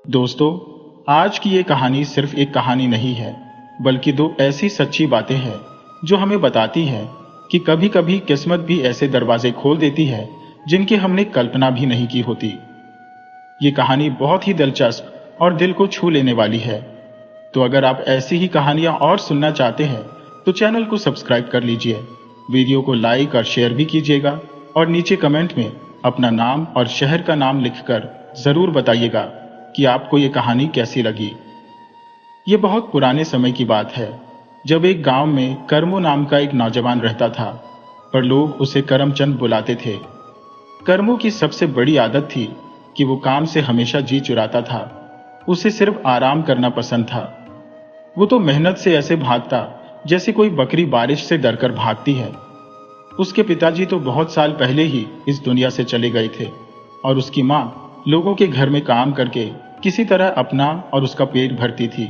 दोस्तों, आज की ये कहानी सिर्फ एक कहानी नहीं है, बल्कि दो ऐसी सच्ची बातें हैं जो हमें बताती है कि कभी कभी किस्मत भी ऐसे दरवाजे खोल देती है जिनकी हमने कल्पना भी नहीं की होती। ये कहानी बहुत ही दिलचस्प और दिल को छू लेने वाली है। तो अगर आप ऐसी ही कहानियां और सुनना चाहते हैं तो चैनल को सब्सक्राइब कर लीजिए, वीडियो को लाइक और शेयर भी कीजिएगा और नीचे कमेंट में अपना नाम और शहर का नाम लिखकर जरूर बताइएगा कि आपको ये कहानी कैसी लगी। ये बहुत पुराने समय की बात है, जब एक गांव में करमू नाम का एक नौजवान रहता था, पर लोग उसे करमचंद बुलाते थे। करमू की सबसे बड़ी आदत थी कि वो काम से हमेशा जी चुराता था। उसे सिर्फ आराम करना पसंद था। वो तो मेहनत से ऐसे भागता जैसे कोई बकरी बारिश से डरकर भागती है। उसके पिताजी तो बहुत साल पहले ही इस दुनिया से चले गए थे और उसकी माँ लोगों के घर में काम करके किसी तरह अपना और उसका पेट भरती थी।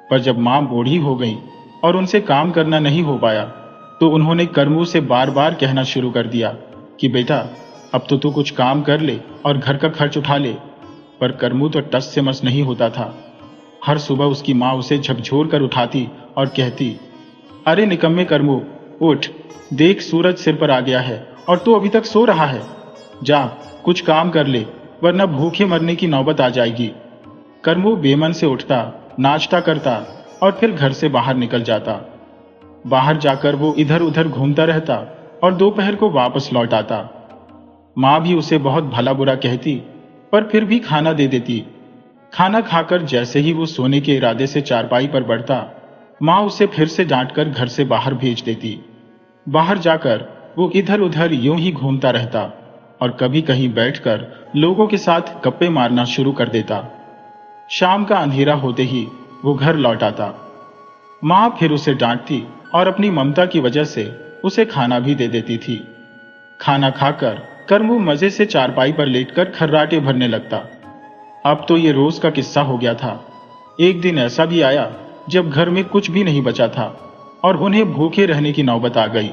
पर जब माँ बूढ़ी हो गई और उनसे काम करना नहीं हो पाया, तो उन्होंने करमू से बार बार कहना शुरू कर दिया कि बेटा, अब तो तू कुछ काम कर ले और घर का खर्च उठा ले। पर करमू तो टस से मस नहीं होता था। हर सुबह उसकी माँ उसे झकझोर कर उठाती और कहती, अरे निकम्मे करमू, उठ, देख सूरज सिर पर आ गया है और तू अभी तक सो रहा है। जा कुछ काम कर ले, वरना भूखे मरने की नौबत आ जाएगी। करमू बेमन से उठता, नाश्ता करता और फिर घर से बाहर निकल जाता। बाहर जाकर वो इधर उधर घूमता रहता और दोपहर को वापस लौट आता। माँ भी उसे बहुत भला बुरा कहती, पर फिर भी खाना दे देती। खाना खाकर जैसे ही वो सोने के इरादे से चारपाई पर बढ़ता, माँ उसे फिर से डांटकर घर से बाहर भेज देती। बाहर जाकर वो इधर उधर यूं ही घूमता रहता और कभी कहीं बैठकर लोगों के साथ गप्पे मारना शुरू कर देता। शाम का अंधेरा होते ही वो घर लौट आता। माँ फिर उसे डांटती और अपनी ममता की वजह से उसे खाना भी दे देती थी। खाना खाकर करमू मजे से चारपाई पर लेटकर खर्राटे भरने लगता। अब तो ये रोज का किस्सा हो गया था। एक दिन ऐसा भी आया जब घर में कुछ भी नहीं बचा था और उन्हें भूखे रहने की नौबत आ गई।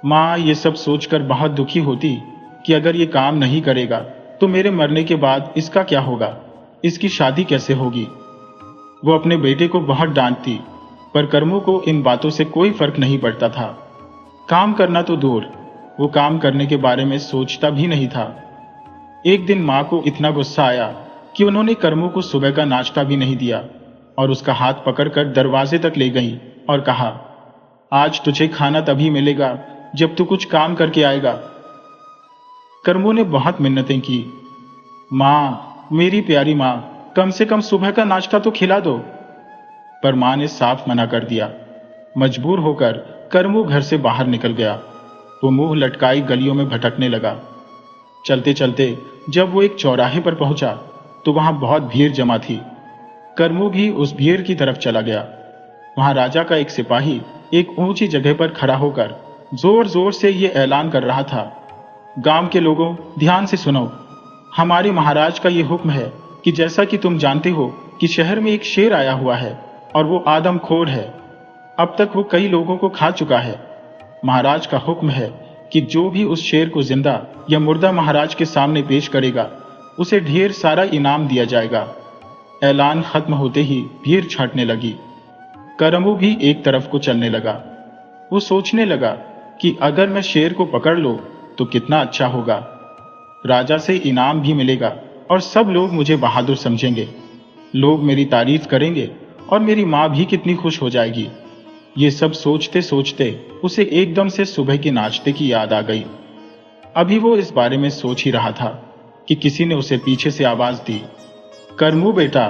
माँ ये सब सोचकर बहुत दुखी होती कि अगर ये काम नहीं करेगा तो मेरे मरने के बाद इसका क्या होगा, इसकी शादी कैसे होगी। वो अपने बेटे को बहुत डांटती, पर करमू को इन बातों से कोई फर्क नहीं पड़ता था। काम करना तो दूर, वो काम करने के बारे में सोचता भी नहीं था। एक दिन माँ को इतना गुस्सा आया कि उन्होंने करमू को सुबह का नाश्ता भी नहीं दिया और उसका हाथ पकड़कर दरवाजे तक ले गई और कहा, आज तुझे खाना तभी मिलेगा जब तू कुछ काम करके आएगा। करमू ने बहुत मिन्नतें की, माँ, मेरी प्यारी माँ, कम से कम सुबह का नाश्ता तो खिला दो। पर माँ ने साफ मना कर दिया। मजबूर होकर करमू घर से बाहर निकल गया। वो मुंह लटकाई गलियों में भटकने लगा। चलते चलते जब वो एक चौराहे पर पहुंचा तो वहां बहुत भीड़ जमा थी। करमू भी उस भीड़ की तरफ चला गया। वहां राजा का एक सिपाही एक ऊंची जगह पर खड़ा होकर जोर जोर से ये ऐलान कर रहा था, गांव के लोगों, ध्यान से सुनो। हमारे महाराज का ये हुक्म है कि जैसा कि तुम जानते हो कि शहर में एक शेर आया हुआ है और वो आदमखोर है। अब तक वो कई लोगों को खा चुका है। महाराज का हुक्म है कि जो भी उस शेर को जिंदा या मुर्दा महाराज के सामने पेश करेगा, उसे ढेर सारा इनाम दिया जाएगा। ऐलान खत्म होते ही भीड़ छाटने लगी। करमू भी एक तरफ को चलने लगा। वो सोचने लगा कि अगर मैं शेर को पकड़ लूं तो कितना अच्छा होगा। राजा से इनाम भी मिलेगा और सब लोग मुझे बहादुर समझेंगे। लोग मेरी तारीफ करेंगे और मेरी माँ भी कितनी खुश हो जाएगी। ये सब सोचते सोचते उसे एकदम से सुबह के नाश्ते की याद आ गई। अभी वो इस बारे में सोच ही रहा था कि किसी ने उसे पीछे से आवाज दी, करमू बेटा।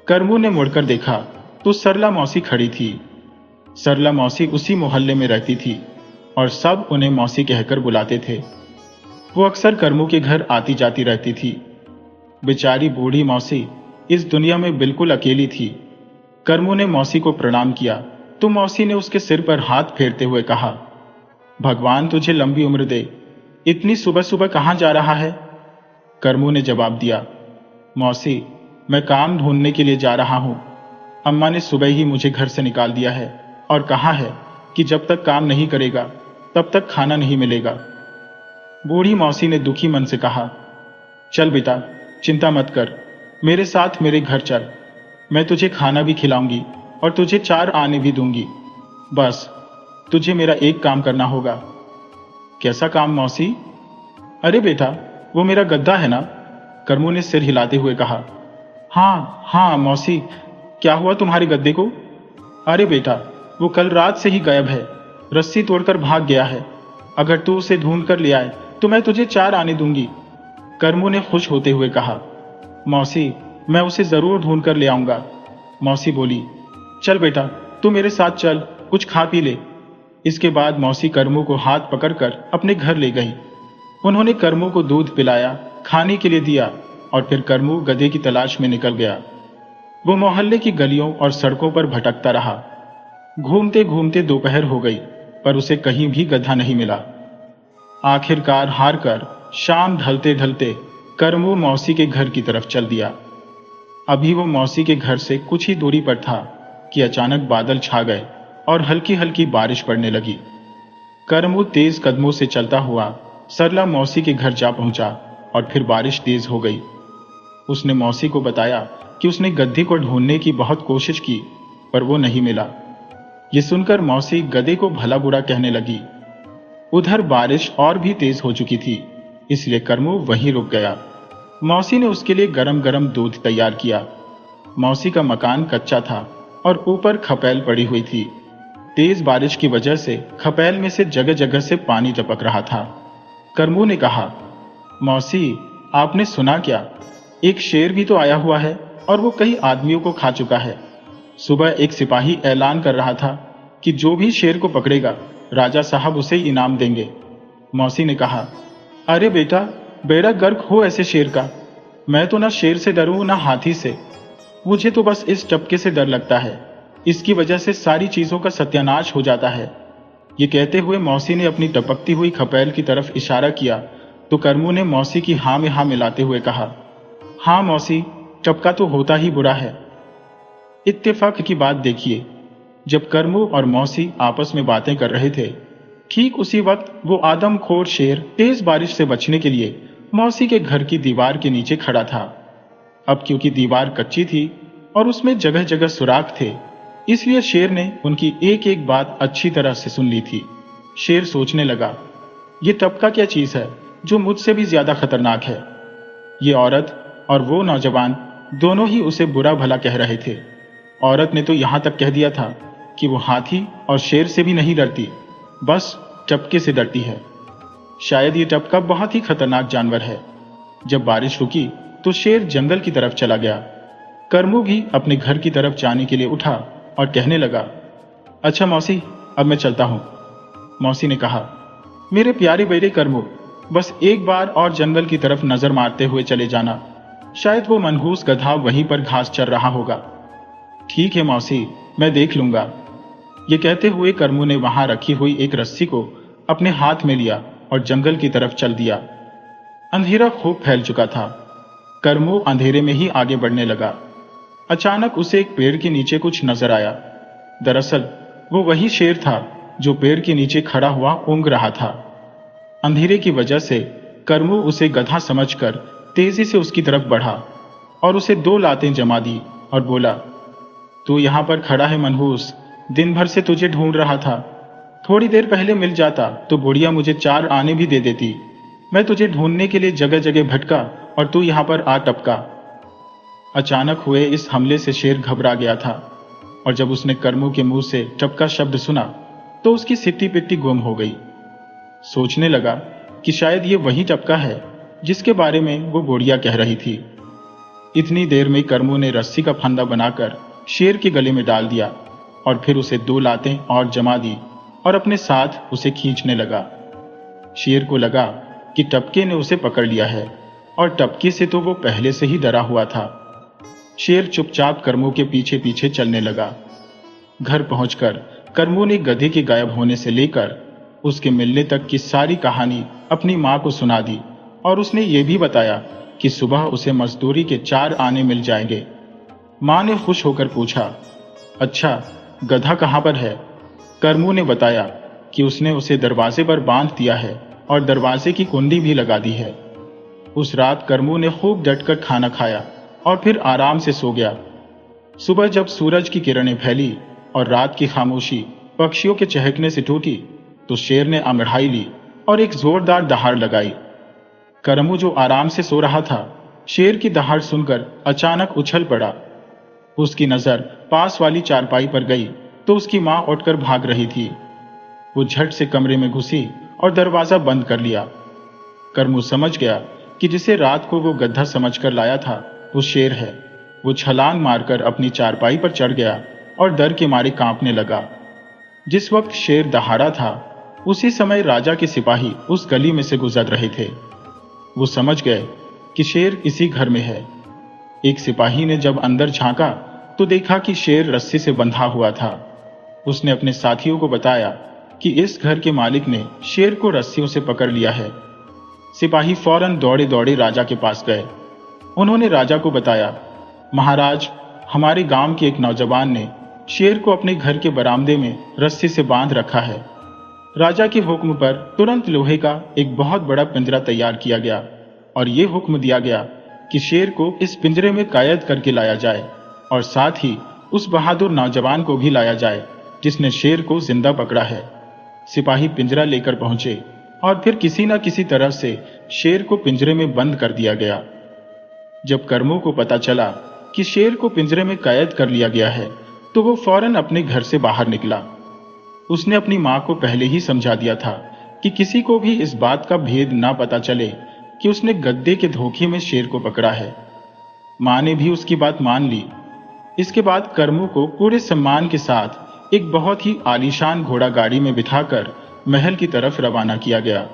करमू ने मुड़कर देखा तो सरला मौसी खड़ी थी। सरला मौसी उसी मोहल्ले में रहती थी और सब उन्हें मौसी कहकर बुलाते थे। वो अक्सर करमू के घर आती जाती रहती थी। बेचारी बूढ़ी मौसी इस दुनिया में बिल्कुल अकेली थी। करमू ने मौसी को प्रणाम किया तो मौसी ने उसके सिर पर हाथ फेरते हुए कहा, भगवान तुझे लंबी उम्र दे। इतनी सुबह सुबह कहाँ जा रहा है? करमू ने जवाब दिया, मौसी, मैं काम ढूंढने के लिए जा रहा हूं। अम्मा ने सुबह ही मुझे घर से निकाल दिया है और कहा है कि जब तक काम नहीं करेगा तब तक खाना नहीं मिलेगा। बूढ़ी मौसी ने दुखी मन से कहा, चल बेटा, चिंता मत कर, मेरे साथ मेरे घर चल, मैं तुझे खाना भी खिलाऊंगी और तुझे 4 आने भी दूंगी। बस तुझे मेरा एक काम करना होगा। कैसा काम मौसी? अरे बेटा, वो मेरा गद्दा है ना? करमू ने सिर हिलाते हुए कहा। हाँ हाँ मौसी, क्या हुआ तुम्हारे गद्दे को? अरे बेटा, वो कल रात से ही गायब है, रस्सी तोड़कर भाग गया है। अगर तू उसे ढूंढ कर ले आए तो मैं तुझे 4 आने दूंगी। करमू ने खुश होते हुए कहा। मौसी, मैं उसे जरूर ढूंढ कर ले आऊंगा। मौसी बोली। चल बेटा, तू मेरे साथ चल, कुछ खा पी ले। इसके बाद मौसी करमू को हाथ पकड़कर अपने घर ले गई। उन्होंने करमू को दूध पिलाया, खाने के लिए दिया और फिर करमू गधे की तलाश में निकल गया। वो मोहल्ले की गलियों और सड़कों पर भटकता रहा। घूमते घूमते दोपहर हो गई, पर उसे कहीं भी गधा नहीं मिला। आखिरकार हार कर शाम ढलते ढलते करमू मौसी के घर की तरफ चल दिया। अभी वो मौसी के घर से कुछ ही दूरी पर था कि अचानक बादल छा गए और हल्की हल्की बारिश पड़ने लगी। करमू तेज कदमों से चलता हुआ सरला मौसी के घर जा पहुंचा और फिर बारिश तेज हो गई। उसने मौसी को बताया कि उसने गधे को ढूंढने की बहुत कोशिश की, पर वो नहीं मिला। ये सुनकर मौसी गधे को भला बुरा कहने लगी। उधर बारिश और भी तेज हो चुकी थी, इसलिए करमू वहीं रुक गया। मौसी ने उसके लिए गरम गरम दूध तैयार किया। मौसी का मकान कच्चा था और ऊपर खपैल पड़ी हुई थी। तेज बारिश की वजह से खपैल में से जगह जगह से पानी टपक रहा था। करमू ने कहा, मौसी, आपने सुना क्या? एक शेर भी तो आया हुआ है और वो कई आदमियों को खा चुका है। सुबह एक सिपाही ऐलान कर रहा था कि जो भी शेर को पकड़ेगा राजा साहब उसे इनाम देंगे। मौसी ने कहा, अरे बेटा, बेड़ा गर्क हो ऐसे शेर का। मैं तो ना शेर से डरूं ना हाथी से, मुझे तो बस इस टपके से डर लगता है। इसकी वजह से सारी चीजों का सत्यानाश हो जाता है। ये कहते हुए मौसी ने अपनी टपकती हुई खपैल की तरफ इशारा किया तो करमू ने मौसी की हाँ में हाँ मिलाते हुए कहा, हाँ मौसी, टपका तो होता ही बुरा है। इत्तेफाक की बात देखिए, जब करमू और मौसी आपस में बातें कर रहे थे, ठीक उसी वक्त वो आदमखोर शेर तेज बारिश से बचने के लिए मौसी के घर की दीवार के नीचे खड़ा था। अब क्योंकि दीवार कच्ची थी और उसमें जगह जगह सुराख थे, इसलिए शेर ने उनकी एक एक बात अच्छी तरह से सुन ली थी। शेर सोचने लगा, ये टपका क्या चीज है जो मुझसे भी ज्यादा खतरनाक है। ये औरत और वो नौजवान दोनों ही उसे बुरा भला कह रहे थे। औरत ने तो यहां तक कह दिया था कि वो हाथी और शेर से भी नहीं डरती, बस टपके से डरती है। शायद ये टपका बहुत ही खतरनाक जानवर है। जब बारिश रुकी तो शेर जंगल की तरफ चला गया। करमू भी अपने घर की तरफ जाने के लिए उठा और कहने लगा, अच्छा मौसी, अब मैं चलता हूं। मौसी ने कहा, मेरे प्यारे बेटे करमू, बस एक बार और जंगल की तरफ नजर मारते हुए चले जाना, शायद वो मनहूस गधा वहीं पर घास चर रहा होगा। ठीक है मौसी, मैं देख लूंगा। ये कहते हुए करमू ने वहां रखी हुई एक रस्सी को अपने हाथ में लिया और जंगल की तरफ चल दिया। अंधेरा खूब फैल चुका था। करमू अंधेरे में ही आगे बढ़ने लगा। अचानक उसे एक पेड़ के नीचे कुछ नजर आया। दरअसल वो वही शेर था जो पेड़ के नीचे खड़ा हुआ ऊँघ रहा था। अंधेरे की वजह से करमू उसे गधा समझकर तेजी से उसकी तरफ बढ़ा और उसे 2 लातें जमा दी और बोला, तू यहां पर खड़ा है मनहूस, दिन भर से तुझे ढूंढ रहा था। थोड़ी देर पहले मिल जाता तो बुढ़िया मुझे 4 आने भी दे देती। मैं तुझे ढूंढने के लिए जगह जगह भटका और तू यहां पर आ टपका। अचानक हुए इस हमले से शेर घबरा गया था और जब उसने करमू के मुंह से टपका शब्द सुना तो उसकी सिट्टी पिट्टी गुम हो गई। सोचने लगा कि शायद ये वही टपका है जिसके बारे में वो बुढ़िया कह रही थी। इतनी देर में करमू ने रस्सी का फंदा बनाकर शेर के गले में डाल दिया और फिर उसे 2 लातें और जमा दी और अपने साथ उसे खींचने लगा। शेर को लगा कि टपके ने उसे पकड़ लिया है और टपके से तो वो पहले से ही डरा हुआ था। शेर चुपचाप करमू के पीछे पीछे चलने लगा। घर पहुंचकर करमू ने गधे के गायब होने से लेकर उसके मिलने तक की सारी कहानी अपनी मां को सुना दी और उसने ये भी बताया कि सुबह उसे मजदूरी के 4 आने मिल जाएंगे। मां ने खुश होकर पूछा, अच्छा गधा कहां पर है? करमू ने बताया कि उसने उसे दरवाजे पर बांध दिया है और दरवाजे की कुंडी भी लगा दी है। उस रात करमू ने खूब डटकर खाना खाया और फिर आराम से सो गया। सुबह जब सूरज की किरणें फैली और रात की खामोशी पक्षियों के चहकने से टूटी, तो शेर ने अमड़ाई ली और एक जोरदार दहाड़ लगाई। करमू जो आराम से सो रहा था, शेर की दहाड़ सुनकर अचानक उछल पड़ा। उसकी नजर पास वाली चारपाई पर गई तो उसकी मां उठकर भाग रही थी। वो झट से कमरे में घुसी और दरवाजा बंद कर लिया। करमू समझ गया कि जिसे रात को वो गड्ढा समझकर लाया था वो शेर है। वो छलांग मारकर अपनी चारपाई पर चढ़ गया और डर के मारे कांपने लगा। जिस वक्त शेर दहाड़ा था, उसी समय राजा के सिपाही उस गली में से गुजर रहे थे। वो समझ गए कि शेर इसी घर में है। एक सिपाही ने जब अंदर झांका तो देखा कि शेर रस्सी से बंधा हुआ था। उसने अपने साथियों को बताया कि इस घर के मालिक ने शेर को रस्सियों से पकड़ लिया है। सिपाही फौरन दौड़े दौड़े राजा के पास गए। उन्होंने राजा को बताया, महाराज, हमारे गांव के एक नौजवान ने शेर को अपने घर के बरामदे में रस्सी से बांध रखा है। राजा के हुक्म पर तुरंत लोहे का एक बहुत बड़ा पिंजरा तैयार किया गया और यह हुक्म दिया गया कि शेर को इस पिंजरे में कैद करके लाया जाए और साथ ही उस बहादुर नौजवान को भी लाया जाए जिसने शेर को जिंदा पकड़ा है। सिपाही पिंजरा लेकर पहुंचे और फिर किसी न किसी तरह से शेर को पिंजरे में बंद कर दिया गया। जब करमू को पता चला कि शेर को पिंजरे में कैद कर लिया गया है, तो वो फौरन अपने घर से बाहर निकला। उसने अपनी मां को पहले ही समझा दिया था कि किसी को भी इस बात का भेद ना पता चले कि उसने गद्दे के धोखे में शेर को पकड़ा है। मां ने भी उसकी बात मान ली। इसके बाद करमू को पूरे सम्मान के साथ एक बहुत ही आलीशान घोड़ा गाड़ी में बिठाकर महल की तरफ रवाना किया गया।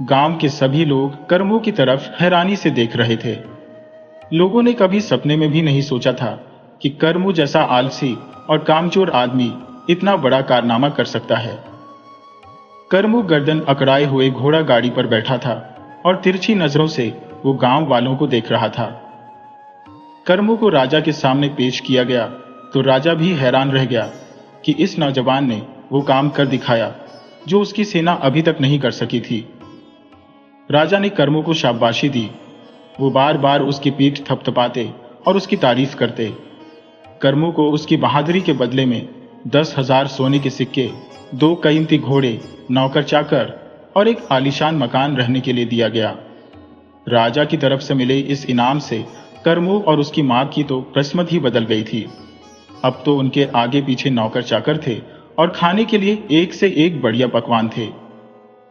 गांव के सभी लोग करमू की तरफ हैरानी से देख रहे थे। लोगों ने कभी सपने में भी नहीं सोचा था कि करमू जैसा आलसी और कामचोर आदमी इतना बड़ा कारनामा कर सकता है। करमू गर्दन अकड़ाए हुए घोड़ा गाड़ी पर बैठा था और तिरछी नजरों से वो गांव वालों को देख रहा था। करमू को राजा के सामने पेश किया गया तो राजा भी हैरान रह गया कि इस नौजवान ने वो काम कर दिखाया जो उसकी सेना अभी तक नहीं कर सकी थी। राजा ने करमू को शाबाशी दी। वो बार बार उसकी पीठ थपथपाते और उसकी तारीफ करते। करमू को उसकी बहादुरी के बदले में 10,000 सोने के सिक्के, 2 कीमती घोड़े, नौकर चाकर और एक आलीशान मकान रहने के लिए दिया गया। राजा की तरफ से मिले इस इनाम से करमू और उसकी मां की तो किस्मत ही बदल गई थी। अब तो उनके आगे पीछे नौकर चाकर थे और खाने के लिए एक से एक बढ़िया पकवान थे,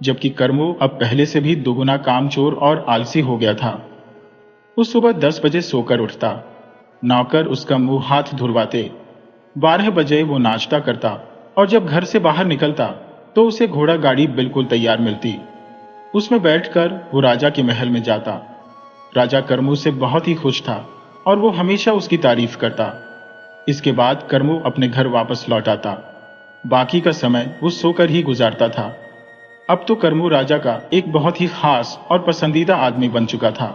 जबकि करमू अब पहले से भी दुगुना कामचोर और आलसी हो गया था। उस सुबह 10 बजे सोकर उठता, नौकर उसका मुंह हाथ धुलवाते। 12 बजे वो नाश्ता करता और जब घर से बाहर निकलता तो उसे घोड़ा गाड़ी बिल्कुल तैयार मिलती। उसमें बैठकर वो राजा के महल में जाता। राजा करमू से बहुत ही खुश था और वो हमेशा उसकी तारीफ करता। इसके बाद करमू अपने घर वापस लौट आता। बाकी का समय वो सोकर ही गुजारता था। अब तो करमू राजा का एक बहुत ही खास और पसंदीदा आदमी बन चुका था।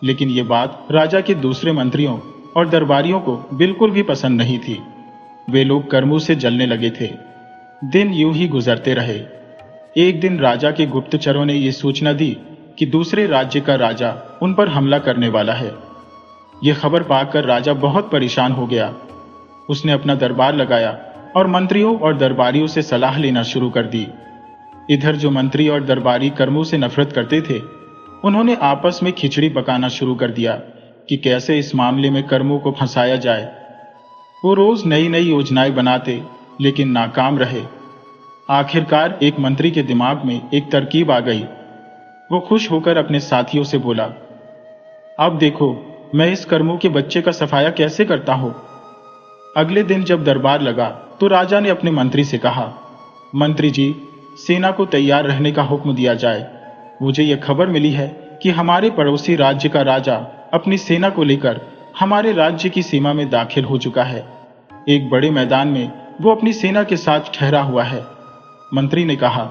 लेकिन ये बात राजा के दूसरे मंत्रियों और दरबारियों को बिल्कुल भी पसंद नहीं थी। वे लोग करमू से जलने लगे थे। दिन यूं ही गुजरते रहे। एक दिन राजा के गुप्तचरों ने यह सूचना दी कि दूसरे राज्य का राजा उन पर हमला करने वाला है। यह खबर पाकर राजा बहुत परेशान हो गया। उसने अपना दरबार लगाया और मंत्रियों और दरबारियों से सलाह लेना शुरू कर दी। इधर जो मंत्री और दरबारी करमू से नफरत करते थे, उन्होंने आपस में खिचड़ी पकाना शुरू कर दिया कि कैसे इस मामले में करमू को फंसाया जाए। वो रोज नई नई योजनाएं बनाते, लेकिन नाकाम रहे। आखिरकार एक मंत्री के दिमाग में एक तरकीब आ गई। वो खुश होकर अपने साथियों से बोला, अब देखो मैं इस करमू के बच्चे का सफाया कैसे करता हूं। अगले दिन जब दरबार लगा तो राजा ने अपने मंत्री से कहा, मंत्री जी, सेना को तैयार रहने का हुक्म दिया जाए। मुझे यह खबर मिली है कि हमारे पड़ोसी राज्य का राजा अपनी सेना को लेकर हमारे राज्य की सीमा में दाखिल हो चुका है। एक बड़े मैदान में वो अपनी सेना के साथ ठहरा हुआ है। मंत्री ने कहा,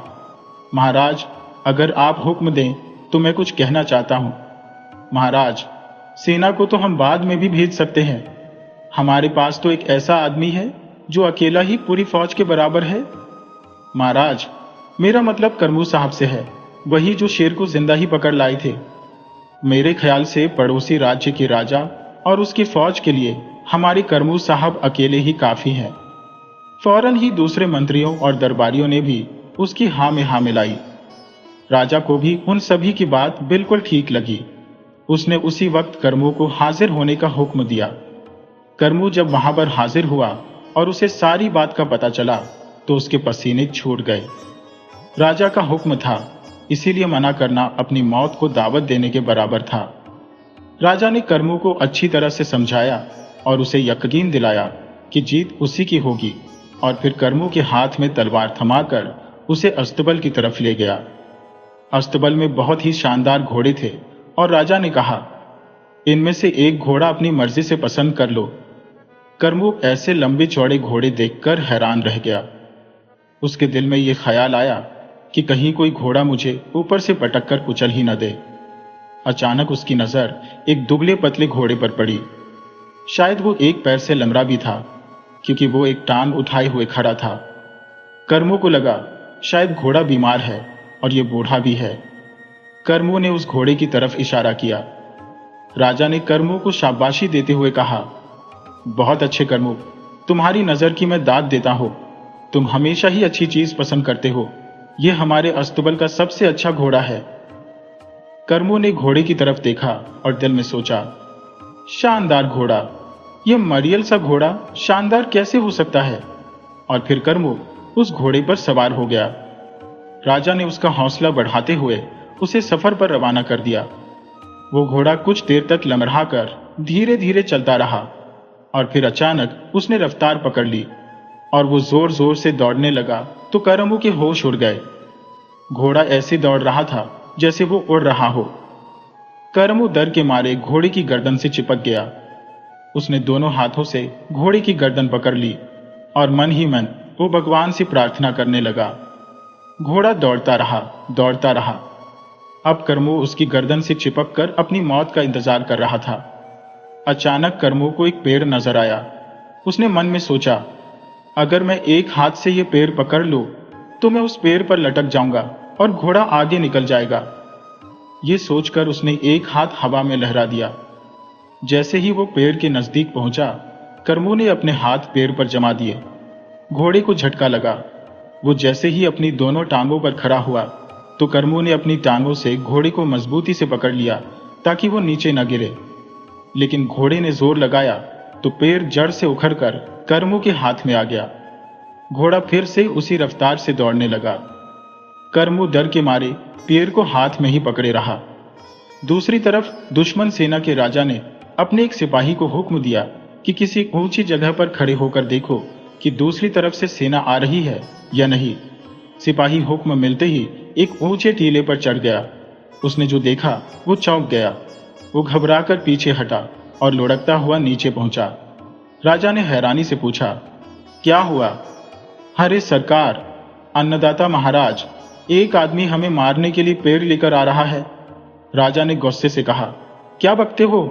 महाराज, अगर आप हुक्म दें तो मैं कुछ कहना चाहता हूं। महाराज, सेना को तो हम बाद में भी भेज सकते हैं। हमारे पास तो एक ऐसा आदमी है जो अकेला ही पूरी फौज के बराबर है। महाराज, मेरा मतलब करमू साहब से है, वही जो शेर को जिंदा ही पकड़ लाए थे। मेरे ख्याल से पड़ोसी राज्य के राजा और उसकी फौज के लिए हमारे करमू साहब अकेले ही काफी हैं। फौरन ही दूसरे मंत्रियों और दरबारियों ने भी उसकी हाँ में हाँ मिलाई। राजा को भी उन सभी की बात बिल्कुल ठीक लगी। उसने उसी वक्त करमू को हाजिर होने का हुक्म दिया। करमू जब वहां पर हाजिर हुआ और उसे सारी बात का पता चला तो उसके पसीने छूट गए। राजा का हुक्म था, इसीलिए मना करना अपनी मौत को दावत देने के बराबर था। राजा ने करमू को अच्छी तरह से समझाया और उसे यकीन दिलाया कि जीत उसी की होगी, और फिर करमू के हाथ में तलवार थमाकर उसे अस्तबल की तरफ ले गया। अस्तबल में बहुत ही शानदार घोड़े थे और राजा ने कहा, इनमें से एक घोड़ा अपनी मर्जी से पसंद कर लो। करमू ऐसे लंबे चौड़े घोड़े देखकर हैरान रह गया। उसके दिल में यह ख्याल आया कि कहीं कोई घोड़ा मुझे ऊपर से पटक कर कुचल ही न दे। अचानक उसकी नजर एक दुबले पतले घोड़े पर पड़ी। शायद वो एक पैर से लंगड़ा भी था, क्योंकि वो एक टांग उठाए हुए खड़ा था। करमू को लगा शायद घोड़ा बीमार है और ये बूढ़ा भी है। करमू ने उस घोड़े की तरफ इशारा किया। राजा ने करमू को शाबाशी देते हुए कहा, बहुत अच्छे करमू, तुम्हारी नजर की मैं दाद देता हूं। तुम हमेशा ही अच्छी चीज पसंद करते हो। यह हमारे अस्तबल का सबसे अच्छा घोड़ा है। करमू ने घोड़े की तरफ देखा और दिल में सोचा, शानदार घोड़ा, यह मरियल सा घोड़ा शानदार कैसे हो सकता है। और फिर करमू उस घोड़े पर सवार हो गया। राजा ने उसका हौसला बढ़ाते हुए उसे सफर पर रवाना कर दिया। वो घोड़ा कुछ देर तक लंगड़ा कर धीरे धीरे चलता रहा और फिर अचानक उसने रफ्तार पकड़ ली और वो जोर जोर से दौड़ने लगा तो करमू के होश उड़ गए। घोड़ा ऐसे दौड़ रहा था जैसे वो उड़ रहा हो। करमू डर के मारे घोड़े की गर्दन से चिपक गया। उसने दोनों हाथों से घोड़े की गर्दन पकड़ ली और मन ही मन वो भगवान से प्रार्थना करने लगा। घोड़ा दौड़ता रहा, दौड़ता रहा। अब करमू उसकी गर्दन से चिपक कर अपनी मौत का इंतजार कर रहा था। अचानक करमू को एक पेड़ नजर आया। उसने मन में सोचा, अगर मैं एक हाथ से ये पेड़ पकड़ लूं तो मैं उस पेड़ पर लटक जाऊंगा और घोड़ा आगे निकल जाएगा। ये सोचकर उसने एक हाथ हवा में लहरा दिया। जैसे ही वो पेड़ के नजदीक पहुंचा, करमू ने अपने हाथ पेड़ पर जमा दिए। घोड़े को झटका लगा। वो जैसे ही अपनी दोनों टांगों पर खड़ा हुआ तो करमू ने अपनी टांगों से घोड़े को मजबूती से पकड़ लिया ताकि वो नीचे न गिरे। लेकिन घोड़े ने जोर लगाया तो पेड़ जड़ से उखड़कर करमू के हाथ में आ गया। घोड़ा फिर से उसी रफ्तार से दौड़ने लगा। करमू डर के मारे पेड़ को हाथ में ही पकड़े रहा। दूसरी तरफ दुश्मन सेना के राजा ने अपने एक सिपाही को हुक्म दिया कि किसी ऊंची जगह पर खड़े होकर देखो कि दूसरी तरफ से सेना आ रही है या नहीं। सिपाही हुक्म मिलते ही एक ऊंचे टीले पर चढ़ गया। उसने जो देखा वो चौंक गया। वो घबराकर पीछे हटा और लुढ़कता हुआ नीचे पहुंचा। राजा ने हैरानी से पूछा, क्या हुआ? अरे सरकार, अन्नदाता महाराज, एक आदमी हमें मारने के लिए पेड़ लेकर आ रहा है। राजा ने गुस्से से कहा, क्या बकते हो?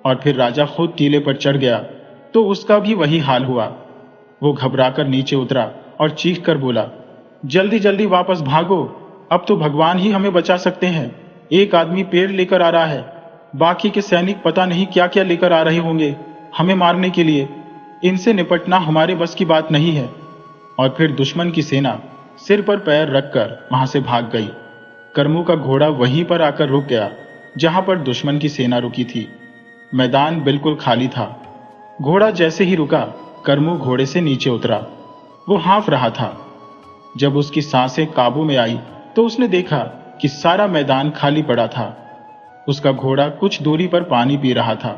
और फिर राजा खुद टीले पर चढ़ गया तो उसका भी वही हाल हुआ। वो घबराकर नीचे उतरा और चीख कर बोला, जल्दी जल्दी वापस भागो, अब तो भगवान ही हमें बचा सकते हैं। एक आदमी पेड़ लेकर आ रहा है, बाकी के सैनिक पता नहीं क्या क्या लेकर आ रहे होंगे हमें मारने के लिए। इनसे निपटना हमारे बस की बात नहीं है। और फिर दुश्मन की सेना सिर पर पैर रखकर वहां से भाग गई। करमू का घोड़ा वहीं पर आकर रुक गया जहां पर दुश्मन की सेना रुकी थी। मैदान बिल्कुल खाली था। घोड़ा जैसे ही रुका, करमू घोड़े से नीचे उतरा। वो हाँफ रहा था। जब उसकी सांसें काबू में आई तो उसने देखा कि सारा मैदान खाली पड़ा था। उसका घोड़ा कुछ दूरी पर पानी पी रहा था।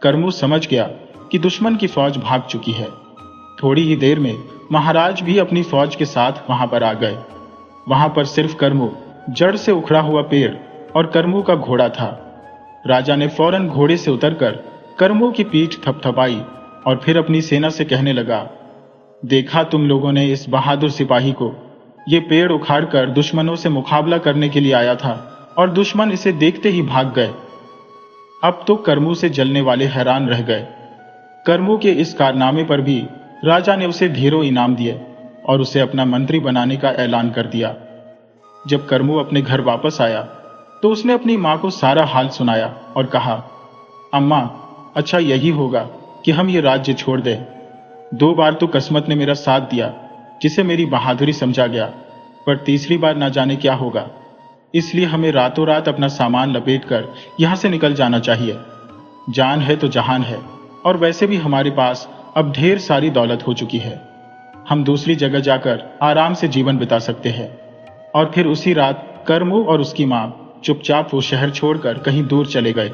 करमू समझ गया कि दुश्मन की फौज भाग चुकी है। थोड़ी ही देर में महाराज भी अपनी फौज के साथ वहां पर आ गए। वहां पर सिर्फ करमू, जड़ से उखड़ा हुआ पेड़ और करमू का घोड़ा था। राजा ने फौरन घोड़े से उतरकर करमू की पीठ थपथपाई और फिर अपनी सेना से कहने लगा, देखा तुम लोगों ने इस बहादुर सिपाही को? ये पेड़ उखाड़कर दुश्मनों से मुकाबला करने के लिए आया था और दुश्मन इसे देखते ही भाग गए। अब तो करमू से जलने वाले हैरान रह गए। करमू के इस कारनामे पर भी राजा ने उसे ढेरों इनाम दिए और उसे अपना मंत्री बनाने का ऐलान कर दिया। जब करमू अपने घर वापस आया तो उसने अपनी मां को सारा हाल सुनाया और कहा, अम्मा, अच्छा यही होगा कि हम ये राज्य छोड़ दें। 2 बार तो किस्मत ने मेरा साथ दिया, जिसे मेरी बहादुरी समझा गया, पर तीसरी बार ना जाने क्या होगा। इसलिए हमें रातों रात अपना सामान लपेटकर यहाँ से निकल जाना चाहिए। जान है तो जहान है, और वैसे भी हमारे पास अब ढेर सारी दौलत हो चुकी है। हम दूसरी जगह जाकर आराम से जीवन बिता सकते हैं। और फिर उसी रात करमू और उसकी मां चुपचाप वो शहर छोड़कर कहीं दूर चले गए।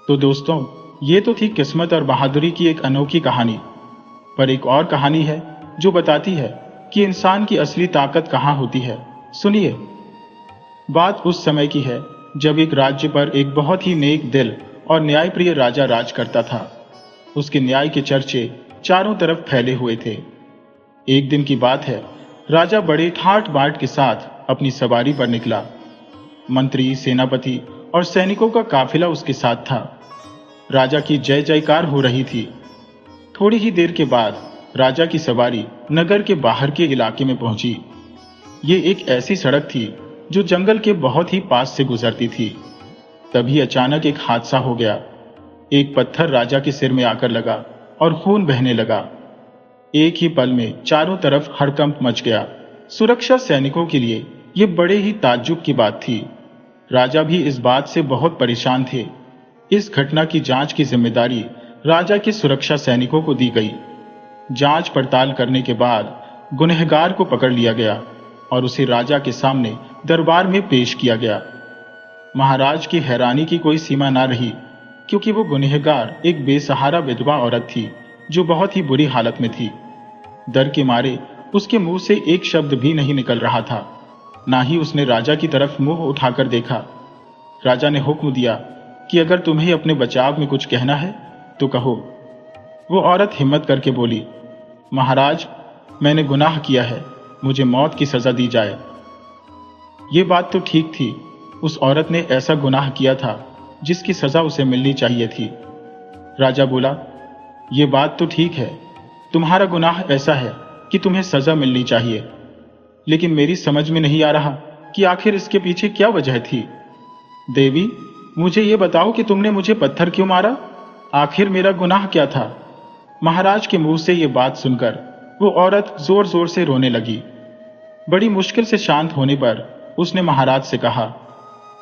तो दोस्तों, ये तो थी किस्मत और बहादुरी की एक अनोखी कहानी। पर एक और कहानी है जो बताती है कि इंसान की असली ताकत कहाँ होती है। सुनिए। बात उस समय की है जब एक राज्य पर एक बहुत ही नेक दिल और न्यायप्रिय राजा राज करता था। उसके न्याय के चर्चे चारों तरफ फैले हुए थे। एक दिन की बात है, राजा बड़े ठाट बाट के साथ अपनी सवारी पर निकला। मंत्री, सेनापति और सैनिकों का काफिला उसके साथ था। राजा की जय जयकार हो रही थी। थोड़ी ही देर के बाद राजा की सवारी नगर के बाहर के इलाके में पहुंची। ये एक ऐसी सड़क थी जो जंगल के बहुत ही पास से गुजरती थी। तभी अचानक एक हादसा हो गया। एक पत्थर राजा के सिर में आकर लगा और खून बहने लगा। एक ही पल में चारों तरफ हड़कंप मच गया। सुरक्षा सैनिकों के लिए यह बड़े ही ताज्जुब की बात थी। राजा भी इस बात से बहुत परेशान थे। इस घटना की जांच की जिम्मेदारी राजा के सुरक्षा सैनिकों को दी गई। जांच पड़ताल करने के बाद गुनहगार को पकड़ लिया गया और उसे राजा के सामने दरबार में पेश किया गया। महाराज की हैरानी की कोई सीमा ना रही, क्योंकि वो गुनहगार एक बेसहारा विधवा औरत थी जो बहुत ही बुरी हालत में थी। डर के मारे उसके मुंह से एक शब्द भी नहीं निकल रहा था, ना ही उसने राजा की तरफ मुंह उठाकर देखा। राजा ने हुक्म दिया कि अगर तुम्हें अपने बचाव में कुछ कहना है तो कहो। वो औरत हिम्मत करके बोली, महाराज, मैंने गुनाह किया है, मुझे मौत की सजा दी जाए। ये बात तो ठीक थी। उस औरत ने ऐसा गुनाह किया था जिसकी सजा उसे मिलनी चाहिए थी। राजा बोला, ये बात तो ठीक है, तुम्हारा गुनाह ऐसा है कि तुम्हें सजा मिलनी चाहिए, लेकिन मेरी समझ में नहीं आ रहा कि आखिर इसके पीछे क्या वजह थी। देवी, मुझे ये बताओ कि तुमने मुझे पत्थर क्यों मारा? आखिर मेरा गुनाह क्या था? महाराज के मुंह से ये बात सुनकर वो औरत जोर जोर से रोने लगी। बड़ी मुश्किल से शांत होने पर उसने महाराज से कहा,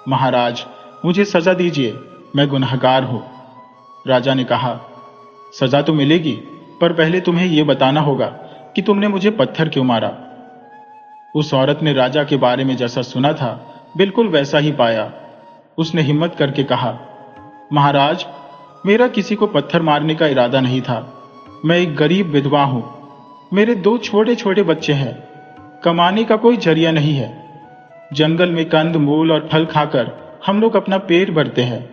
महाराज, मुझे सजा दीजिए, मैं गुनहगार हूं। राजा ने कहा, सजा तो मिलेगी, पर पहले तुम्हें यह बताना होगा कि तुमने मुझे पत्थर क्यों मारा। उस औरत ने राजा के बारे में जैसा सुना था बिल्कुल वैसा ही पाया। उसने हिम्मत करके कहा, महाराज, मेरा किसी को पत्थर मारने का इरादा नहीं था। मैं एक गरीब विधवा हूं। मेरे 2 छोटे छोटे बच्चे हैं। कमाने का कोई जरिया नहीं है। जंगल में कंद मूल और फल खाकर हम लोग अपना पेट भरते हैं।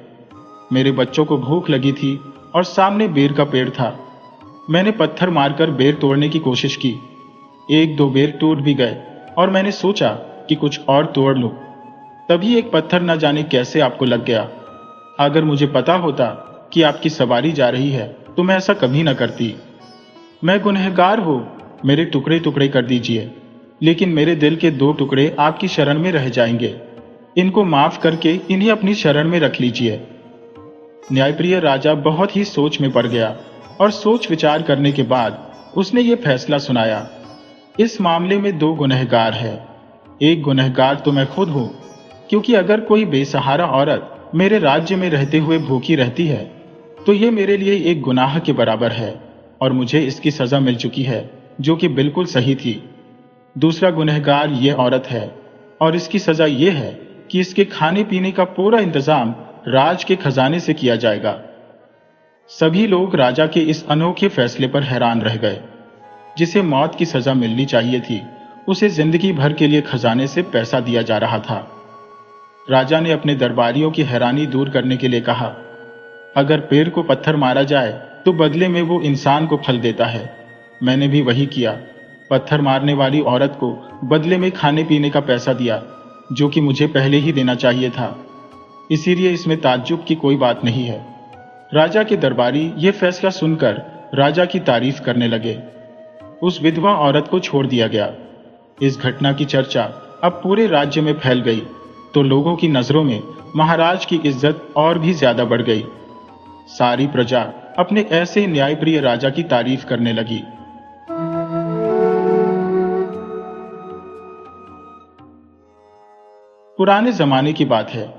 मेरे बच्चों को भूख लगी थी और सामने बेर का पेड़ था। मैंने पत्थर मारकर बेर तोड़ने की कोशिश की। 1-2 बेर टूट भी गए और मैंने सोचा कि कुछ और तोड़ लूं। तभी एक पत्थर न जाने कैसे आपको लग गया। अगर मुझे पता होता कि आपकी सवारी जा रही है तो मैं ऐसा कभी न करती। मैं गुनहगार हूं, मेरे टुकड़े टुकड़े कर दीजिए, लेकिन मेरे दिल के 2 टुकड़े आपकी शरण में रह जाएंगे। इनको माफ करके इन्हें अपनी शरण में रख लीजिए। न्यायप्रिय राजा बहुत ही सोच में पड़ गया और सोच विचार करने के बाद उसने ये फैसला सुनाया, इस मामले में 2 गुनहगार हैं। एक गुनहगार तो मैं खुद हूं, क्योंकि अगर कोई बेसहारा औरत मेरे राज्य में रहते हुए भूखी रहती है तो ये मेरे लिए एक गुनाह के बराबर है और मुझे इसकी सजा मिल चुकी है, जो कि बिल्कुल सही थी। दूसरा गुनहगार ये औरत है और इसकी सजा ये है कि इसके खाने पीने का पूरा इंतजाम राज के खजाने से किया जाएगा। सभी लोग राजा के इस अनोखे फैसले पर हैरान रह गए। जिसे मौत की सजा मिलनी चाहिए थी, उसे जिंदगी भर के लिए खजाने से पैसा दिया जा रहा था। राजा ने अपने दरबारियों की हैरानी दूर करने के लिए कहा, अगर पेड़ को पत्थर मारा जाए तो बदले में वो इंसान को फल देता है। मैंने भी वही किया। पत्थर मारने वाली औरत को बदले में खाने पीने का पैसा दिया, जो कि मुझे पहले ही देना चाहिए था। इसीलिए इसमें ताज्जुब की कोई बात नहीं है। राजा के दरबारी यह फैसला सुनकर राजा की तारीफ करने लगे। उस विधवा औरत को छोड़ दिया गया। इस घटना की चर्चा अब पूरे राज्य में फैल गई तो लोगों की नजरों में महाराज की इज्जत और भी ज्यादा बढ़ गई। सारी प्रजा अपने ऐसे न्यायप्रिय राजा की तारीफ करने लगी। पुराने जमाने की बात है।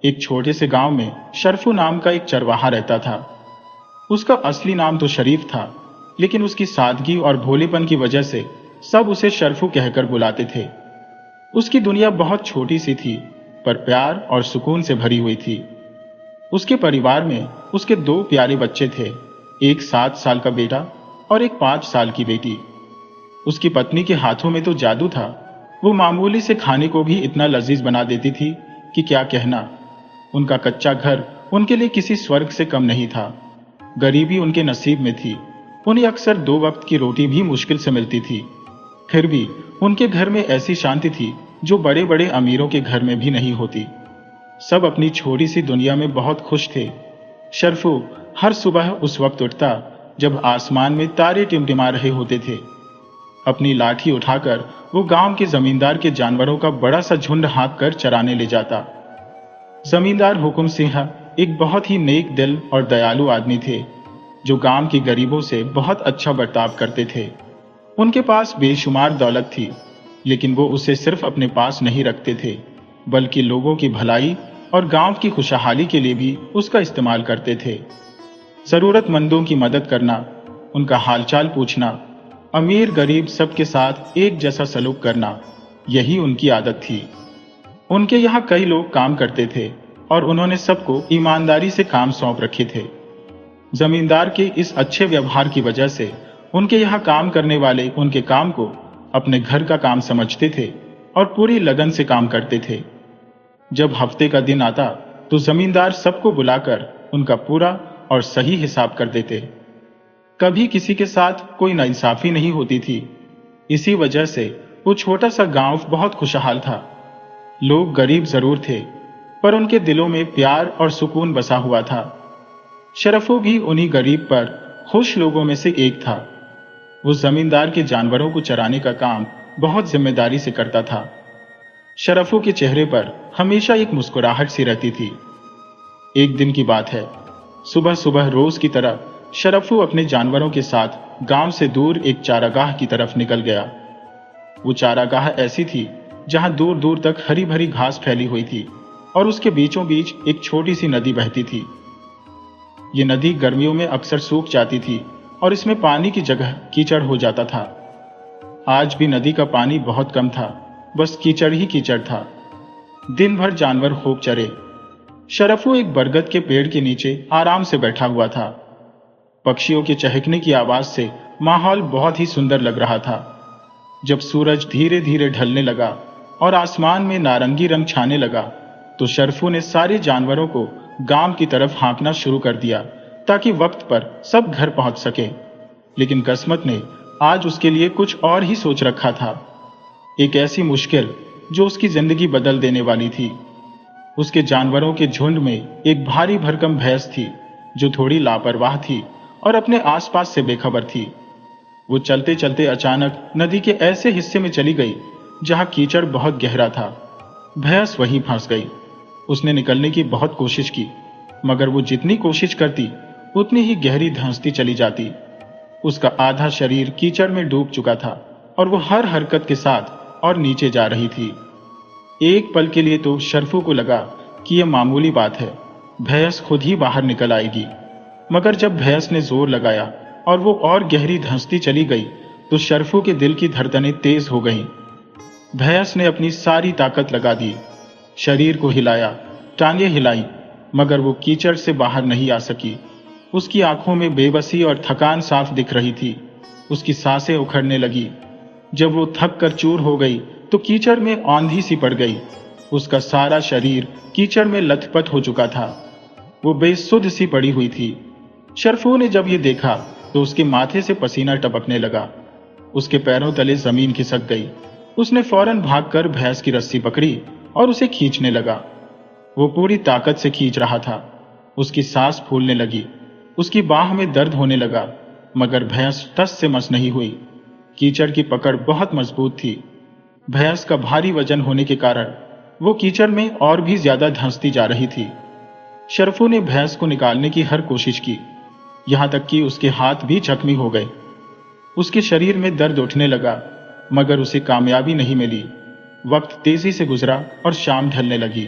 एक छोटे से गांव में शरफू नाम का एक चरवाहा रहता था। उसका असली नाम तो शरीफ था, लेकिन उसकी सादगी और भोलेपन की वजह से सब उसे शरफू कहकर बुलाते थे। उसकी दुनिया बहुत छोटी सी थी, पर प्यार और सुकून से भरी हुई थी। उसके परिवार में उसके 2 प्यारे बच्चे थे, एक 7 साल का बेटा और एक 5 साल की बेटी। उसकी पत्नी के हाथों में तो जादू था। वो मामूली से खाने को भी इतना लजीज बना देती थी कि क्या कहना। उनका कच्चा घर उनके लिए किसी स्वर्ग से कम नहीं था। गरीबी उनके नसीब में थी। उन्हें अक्सर 2 वक्त की रोटी भी मुश्किल से मिलती थी। फिर भी उनके घर में ऐसी शांति थी जो बड़े बड़े अमीरों के घर में भी नहीं होती। सब अपनी छोटी सी दुनिया में बहुत खुश थे। शरफू हर सुबह उस वक्त उठता जब आसमान में तारे टिमटिमा रहे होते थे। अपनी लाठी उठाकर वो गांव के जमींदार के जानवरों का बड़ा सा झुंड हाँक कर चराने ले जाता। जमींदार हुकुम सिंह एक बहुत ही नेक दिल और दयालु आदमी थे, जो गांव के गरीबों से बहुत अच्छा बर्ताव करते थे। उनके पास बेशुमार दौलत थी, लेकिन वो उसे सिर्फ अपने पास नहीं रखते थे, बल्कि लोगों की भलाई और गांव की खुशहाली के लिए भी उसका इस्तेमाल करते थे। जरूरतमंदों की मदद करना, उनका हालचाल पूछना, अमीर गरीब सबके साथ एक जैसा सलूक करना, यही उनकी आदत थी। उनके यहाँ कई लोग काम करते थे और उन्होंने सबको ईमानदारी से काम सौंप रखे थे। जमींदार के इस अच्छे व्यवहार की वजह से उनके यहाँ काम करने वाले उनके काम को अपने घर का काम समझते थे और पूरी लगन से काम करते थे। जब हफ्ते का दिन आता तो जमींदार सबको बुलाकर उनका पूरा और सही हिसाब कर देते। कभी किसी के साथ कोई नाइंसाफी नहीं होती थी। इसी वजह से वो छोटा सा गांव बहुत खुशहाल था। लोग गरीब जरूर थे, पर उनके दिलों में प्यार और सुकून बसा हुआ था। शरफू भी उन्हीं गरीब पर खुश लोगों में से एक था। वो जमींदार के जानवरों को चराने का काम बहुत जिम्मेदारी से करता था। शरफू के चेहरे पर हमेशा एक मुस्कुराहट सी रहती थी। एक दिन की बात है, सुबह सुबह रोज की तरह शरफू अपने जानवरों के साथ गांव से दूर एक चारागाह की तरफ निकल गया। वो चारागाह ऐसी थी जहां दूर दूर तक हरी भरी घास फैली हुई थी और उसके बीचों बीच एक छोटी सी नदी बहती थी। ये नदी गर्मियों में अक्सर सूख जाती थी और इसमें पानी की जगह कीचड़ हो जाता था। आज भी नदी का पानी बहुत कम था, बस कीचड़ ही कीचड़ था। दिन भर जानवर खूब चरे। शरफू एक बरगद के पेड़ के नीचे आराम से बैठा हुआ था। पक्षियों के चहकने की आवाज से माहौल बहुत ही सुंदर लग रहा था। जब सूरज धीरे धीरे ढलने लगा और आसमान में नारंगी रंग छाने लगा, तो शरफू ने सारे जानवरों को गांव की तरफ हाँकना शुरू कर दिया ताकि वक्त पर सब घर पहुंच सके। लेकिन किस्मत ने आज उसके लिए कुछ और ही सोच रखा था। एक ऐसी मुश्किल जो उसकी जिंदगी बदल देने वाली थी। उसके जानवरों के झुंड में एक भारी भरकम भैंस थी जो थोड़ी लापरवाह थी और अपने आसपास से बेखबर थी। वो चलते चलते अचानक नदी के ऐसे हिस्से में चली गई जहां कीचड़ बहुत गहरा था। भैंस वहीं फंस गई। उसने निकलने की बहुत कोशिश की, मगर वो जितनी कोशिश करती उतनी ही गहरी धंसती चली जाती। उसका आधा शरीर कीचड़ में डूब चुका था और वो हर हरकत के साथ और नीचे जा रही थी। एक पल के लिए तो शरफू को लगा कि यह मामूली बात है, भैंस खुद ही बाहर निकल आएगी। मगर जब भैंस ने जोर लगाया और वो और गहरी धंसती चली गई, तो शरफू के दिल की धड़कनें तेज हो गईं। भैंस ने अपनी सारी ताकत लगा दी, शरीर को हिलाया, टांगे हिलाई, मगर वो कीचड़ से बाहर नहीं आ सकी। उसकी आंखों में बेबसी और थकान साफ दिख रही थी। उसकी सांसें उखड़ने लगी। जब वो थक कर चूर हो गई तो कीचड़ में आंधी सी पड़ गई। उसका सारा शरीर कीचड़ में लथपथ हो चुका था। वो बेसुध सी पड़ी हुई थी। शरफू ने जब ये देखा तो उसके माथे से पसीना टपकने लगा। उसके पैरों तले जमीन खिसक गई। उसने फौरन भागकर भैंस की रस्सी पकड़ी और उसे खींचने लगा। वो पूरी ताकत से खींच रहा था। उसकी सांस फूलने लगी। उसकी बाह में दर्द होने लगा, मगर भैंस टस से मस नहीं हुई। कीचड़ की पकड़ बहुत मजबूत थी। भैंस का भारी वजन होने के कारण वो कीचड़ में और भी ज्यादा धंसती जा रही थी। शरफू ने भैंस को निकालने की हर कोशिश की, यहां तक कि उसके हाथ भी जख्मी हो गए। उसके शरीर में दर्द उठने लगा, मगर उसे कामयाबी नहीं मिली। वक्त तेजी से गुजरा और शाम ढलने लगी।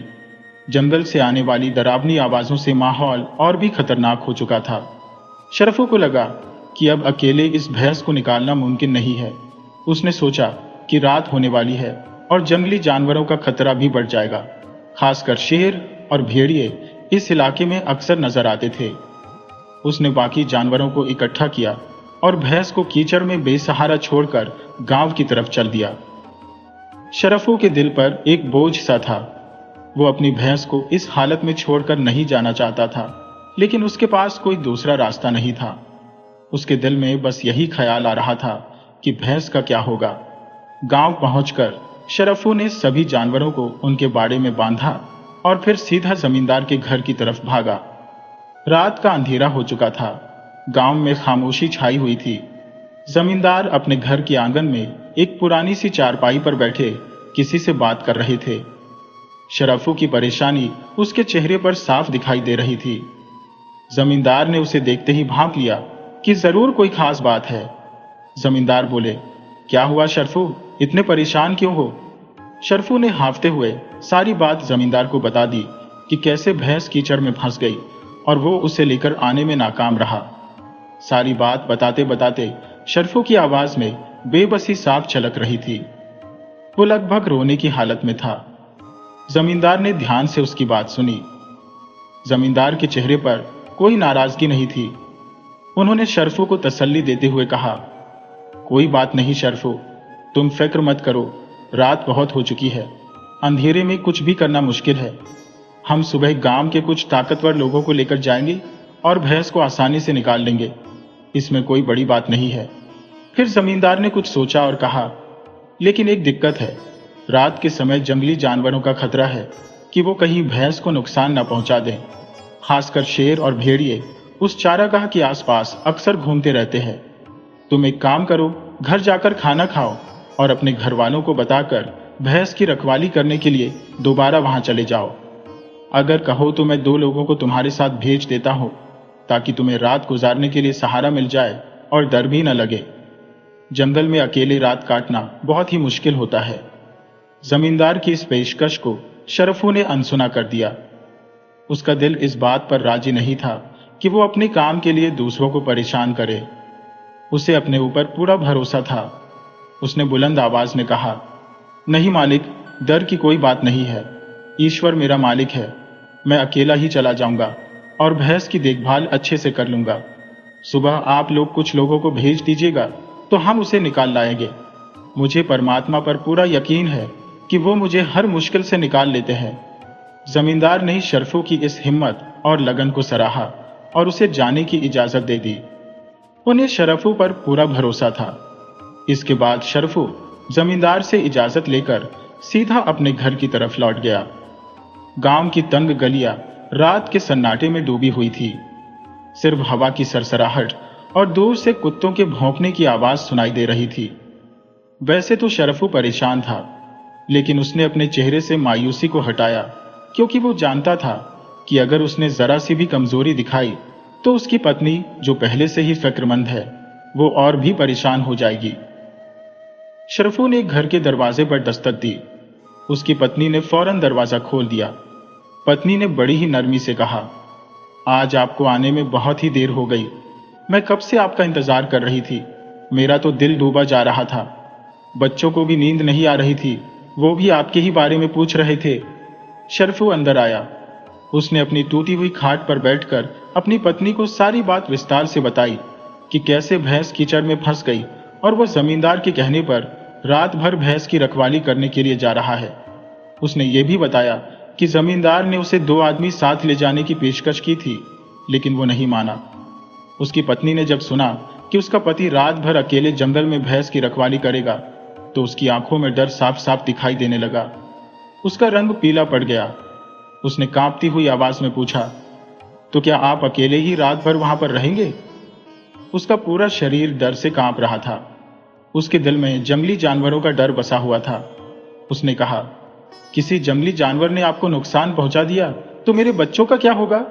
जंगल से आने वाली डरावनी आवाजों से माहौल और भी खतरनाक हो चुका था। शरफू को लगा कि अब अकेले इस भैंस को निकालना मुमकिन नहीं है। उसने सोचा कि रात होने वाली है और जंगली जानवरों का खतरा भी बढ़ जाएगा। खासकर शेर और भेड़िए इस इलाके में अक्सर नजर आते थे। उसने बाकी जानवरों को इकट्ठा किया और भैंस को कीचड़ में बेसहारा छोड़कर गांव की तरफ चल दिया। शरफू के दिल पर एक बोझ सा था। वो अपनी भैंस को इस हालत में छोड़कर नहीं जाना चाहता था, लेकिन उसके पास कोई दूसरा रास्ता नहीं था। उसके दिल में बस यही ख्याल आ रहा था कि भैंस का क्या होगा। गांव पहुंचकर शरफू ने सभी जानवरों को उनके बाड़े में बांधा और फिर सीधा जमींदार के घर की तरफ भागा। रात का अंधेरा हो चुका था। गांव में खामोशी छाई हुई थी। जमींदार अपने घर के आंगन में एक पुरानी सी चारपाई पर बैठे किसी से बात कर रहे थे। शरफू की परेशानी उसके चेहरे पर साफ दिखाई दे रही थी। जमींदार ने उसे देखते ही भांप लिया कि जरूर कोई खास बात है। जमींदार बोले, क्या हुआ शरफू, इतने परेशान क्यों हो? शरफू ने हांफते हुए सारी बात जमींदार को बता दी कि कैसे भैंस कीचड़ में फंस गई और वो उसे लेकर आने में नाकाम रहा। सारी बात बताते बताते शरफू की आवाज में बेबसी साफ झलक रही थी। वो लगभग रोने की हालत में था। जमींदार ने ध्यान से उसकी बात सुनी। जमींदार के चेहरे पर कोई नाराजगी नहीं थी। उन्होंने शरफू को तसल्ली देते हुए कहा, कोई बात नहीं शरफू, तुम फिक्र मत करो। रात बहुत हो चुकी है, अंधेरे में कुछ भी करना मुश्किल है। हम सुबह गांव के कुछ ताकतवर लोगों को लेकर जाएंगे और भैंस को आसानी से निकाल लेंगे। इसमें कोई बड़ी बात नहीं है। फिर जमींदार ने कुछ सोचा और कहा, लेकिन एक दिक्कत है। रात के समय जंगली जानवरों का खतरा है कि वो कहीं भैंस को नुकसान न पहुंचा दें। खासकर शेर और भेड़िए उस चारागाह के आसपास अक्सर घूमते रहते हैं। तुम एक काम करो, घर जाकर खाना खाओ और अपने घर वालों को बताकर भैंस की रखवाली करने के लिए दोबारा वहां चले जाओ। अगर कहो तो मैं 2 लोगों को तुम्हारे साथ भेज देता हूं, ताकि तुम्हें रात गुजारने के लिए सहारा मिल जाए और डर भी न लगे। जंगल में अकेले रात काटना बहुत ही मुश्किल होता है। जमींदार की इस पेशकश को शरफू ने अनसुना कर दिया। उसका दिल इस बात पर राजी नहीं था कि वो अपने काम के लिए दूसरों को परेशान करे। उसे अपने ऊपर पूरा भरोसा था। उसने बुलंद आवाज में कहा, नहीं मालिक, डर की कोई बात नहीं है। ईश्वर मेरा मालिक है। मैं अकेला ही चला जाऊंगा और भैंस की देखभाल अच्छे से कर लूंगा। सुबह आप लोग कुछ लोगों को भेज दीजिएगा तो हम उसे निकाल लाएंगे। मुझे परमात्मा पर पूरा यकीन है कि वो मुझे हर मुश्किल से निकाल लेते हैं। जमींदार ने शरफू की इस हिम्मत और लगन को सराहा और उसे जाने की इजाजत दे दी। उन्हें शरफू पर पूरा भरोसा था। इसके बाद शरफू जमींदार से इजाजत लेकर सीधा अपने घर की तरफ लौट गया। गांव की तंग गलियां रात के सन्नाटे में डूबी हुई थी। सिर्फ हवा की सरसराहट और दूर से कुत्तों के भौंकने की आवाज सुनाई दे रही थी। वैसे तो शरफू परेशान था, लेकिन उसने अपने चेहरे से मायूसी को हटाया, क्योंकि वो जानता था कि अगर उसने जरा सी भी कमजोरी दिखाई तो उसकी पत्नी, जो पहले से ही फिक्रमंद है, वो और भी परेशान हो जाएगी। शरफू ने घर के दरवाजे पर दस्तक दी। उसकी पत्नी ने फौरन दरवाजा खोल दिया। पत्नी ने बड़ी ही नरमी से कहा, आज आपको आने में बहुत ही देर हो गई। मैं कब से आपका इंतजार कर रही थी। मेरा तो दिल डूबा जा रहा था। बच्चों को भी नींद नहीं आ रही थी, वो भी आपके ही बारे में पूछ रहे थे। शरफू अंदर आया। उसने अपनी टूटी हुई खाट पर बैठकर अपनी पत्नी को सारी बात विस्तार से बताई कि कैसे भैंस कीचड़ में फंस गई और वह जमींदार के कहने पर रात भर भैंस की रखवाली करने के लिए जा रहा है। उसने ये भी बताया कि जमींदार ने उसे 2 आदमी साथ ले जाने की पेशकश की थी, लेकिन वो नहीं माना। उसकी पत्नी ने जब सुना कि उसका पति रात भर अकेले जंगल में भैंस की रखवाली करेगा, तो उसकी आंखों में डर साफ साफ दिखाई देने लगा। उसका रंग पीला पड़ गया। उसने कांपती हुई आवाज में पूछा, तो क्या आप अकेले ही रात भर वहां पर रहेंगे? उसका पूरा शरीर डर से कांप रहा था। उसके दिल में जंगली जानवरों का डर बसा हुआ था। उसने कहा, किसी जंगली जानवर ने आपको नुकसान पहुंचा दिया तो मेरे बच्चों का क्या होगा?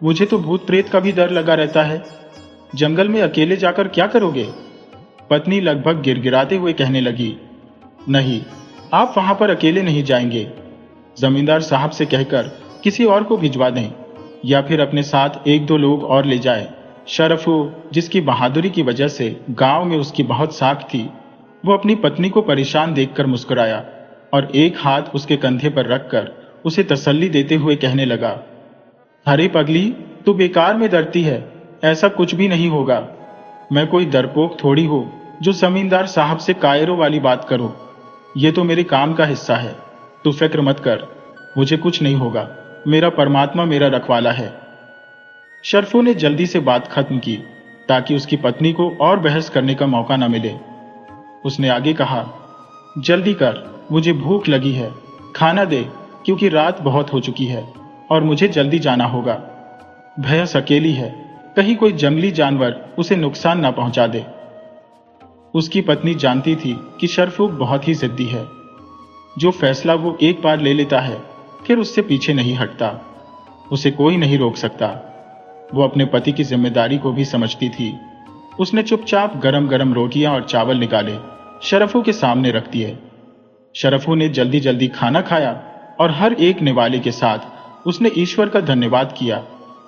मुझे तो भूत प्रेत का भी डर लगा रहता है। जंगल में अकेले जाकर क्या करोगे? पत्नी लगभग गिड़गिड़ाते हुए कहने लगी, नहीं, आप वहां पर अकेले नहीं जाएंगे। जमींदार साहब से कहकर किसी और को भिजवा दें या फिर अपने साथ एक दो लोग और ले जाए। शरफू, जिसकी बहादुरी की वजह से गांव में उसकी बहुत साख थी, वो अपनी पत्नी को परेशान देखकर मुस्कुराया और एक हाथ उसके कंधे पर रखकर उसे तसल्ली देते हुए कहने लगा, अरे पगली, तू बेकार में डरती है, ऐसा कुछ भी नहीं होगा। मैं कोई डरपोक थोड़ी हूं जो जमींदार साहब से कायरों वाली बात करूं। ये तो मेरे काम का हिस्सा है। तू फिक्र मत कर, मुझे कुछ नहीं होगा। मेरा परमात्मा मेरा रखवाला है। शरफू ने जल्दी से बात खत्म की ताकि उसकी पत्नी को और बहस करने का मौका न मिले। उसने आगे कहा, जल्दी कर, मुझे भूख लगी है, खाना दे, क्योंकि रात बहुत हो चुकी है और मुझे जल्दी जाना होगा। भैंस अकेली है, कहीं कोई जंगली जानवर उसे नुकसान ना पहुंचा दे। उसकी पत्नी जानती थी कि शरफूक बहुत ही जिद्दी है। जो फैसला वो एक बार ले लेता है फिर उससे पीछे नहीं हटता। उसे कोई नहीं रोक सकता। वो अपने पति की जिम्मेदारी को भी समझती थी। उसने चुपचाप गरम गरम रोटियां और चावल निकाले शरफू के सामने रख दिए। शरफू ने जल्दी जल्दी खाना खाया और हर एक निवाले के साथ उसने ईश्वर का धन्यवाद किया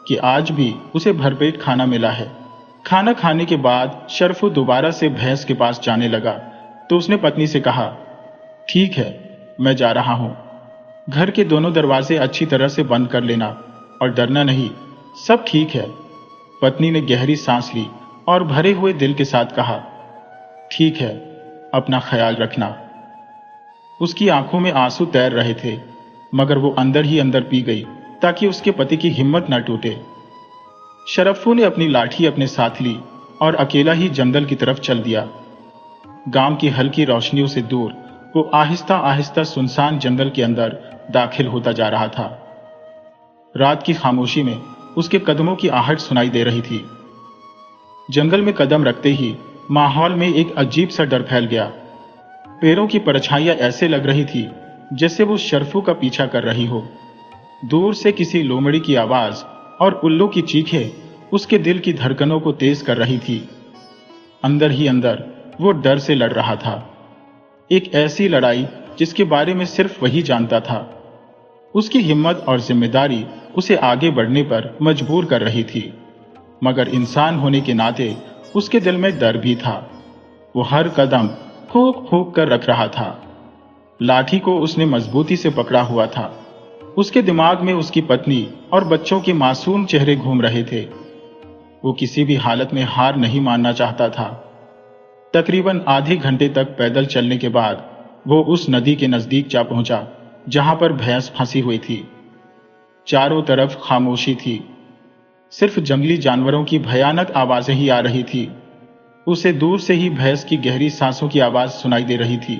कि आज भी उसे भरपेट खाना मिला है। खाना खाने के बाद शरफू दोबारा से भैंस के पास जाने लगा तो उसने पत्नी से कहा, ठीक है, मैं जा रहा हूं। घर के दोनों दरवाजे अच्छी तरह से बंद कर लेना और डरना नहीं, सब ठीक है। पत्नी ने गहरी सांस ली और भरे हुए दिल के साथ कहा, ठीक है, अपना ख्याल रखना। उसकी आंखों में आंसू तैर रहे थे मगर वो अंदर ही अंदर पी गई ताकि उसके पति की हिम्मत न टूटे। शरफू ने अपनी लाठी अपने साथ ली और अकेला ही जंगल की तरफ चल दिया। गांव की हल्की रोशनियों से दूर वो आहिस्ता आहिस्ता सुनसान जंगल के अंदर दाखिल होता जा रहा था। रात की खामोशी में उसके कदमों की आहट सुनाई दे रही थी। जंगल में कदम रखते ही माहौल में एक अजीब सा डर फैल गया। पैरों की परछाइयां ऐसे लग रही थी जैसे वो शरफू का पीछा कर रही हो। दूर से किसी लोमड़ी की आवाज और उल्लू की चीखें उसके दिल की धड़कनों को तेज कर रही थी। अंदर ही अंदर वो डर से लड़ रहा था, एक ऐसी लड़ाई जिसके बारे में सिर्फ वही जानता था। उसकी हिम्मत और जिम्मेदारी उसे आगे बढ़ने पर मजबूर कर रही थी, मगर इंसान होने के नाते उसके दिल में डर भी था। वो हर कदम फूंक फूंक कर रख रहा था। लाठी को उसने मजबूती से पकड़ा हुआ था। उसके दिमाग में उसकी पत्नी और बच्चों के मासूम चेहरे घूम रहे थे। वो किसी भी हालत में हार नहीं मानना चाहता था। तकरीबन आधे घंटे तक पैदल चलने के बाद वो उस नदी के नजदीक जा पहुंचा जहां पर भैंस फंसी हुई थी। चारों तरफ खामोशी थी, सिर्फ जंगली जानवरों की भयानक आवाजें ही आ रही थी। उसे दूर से ही भैंस की गहरी सांसों की आवाज सुनाई दे रही थी।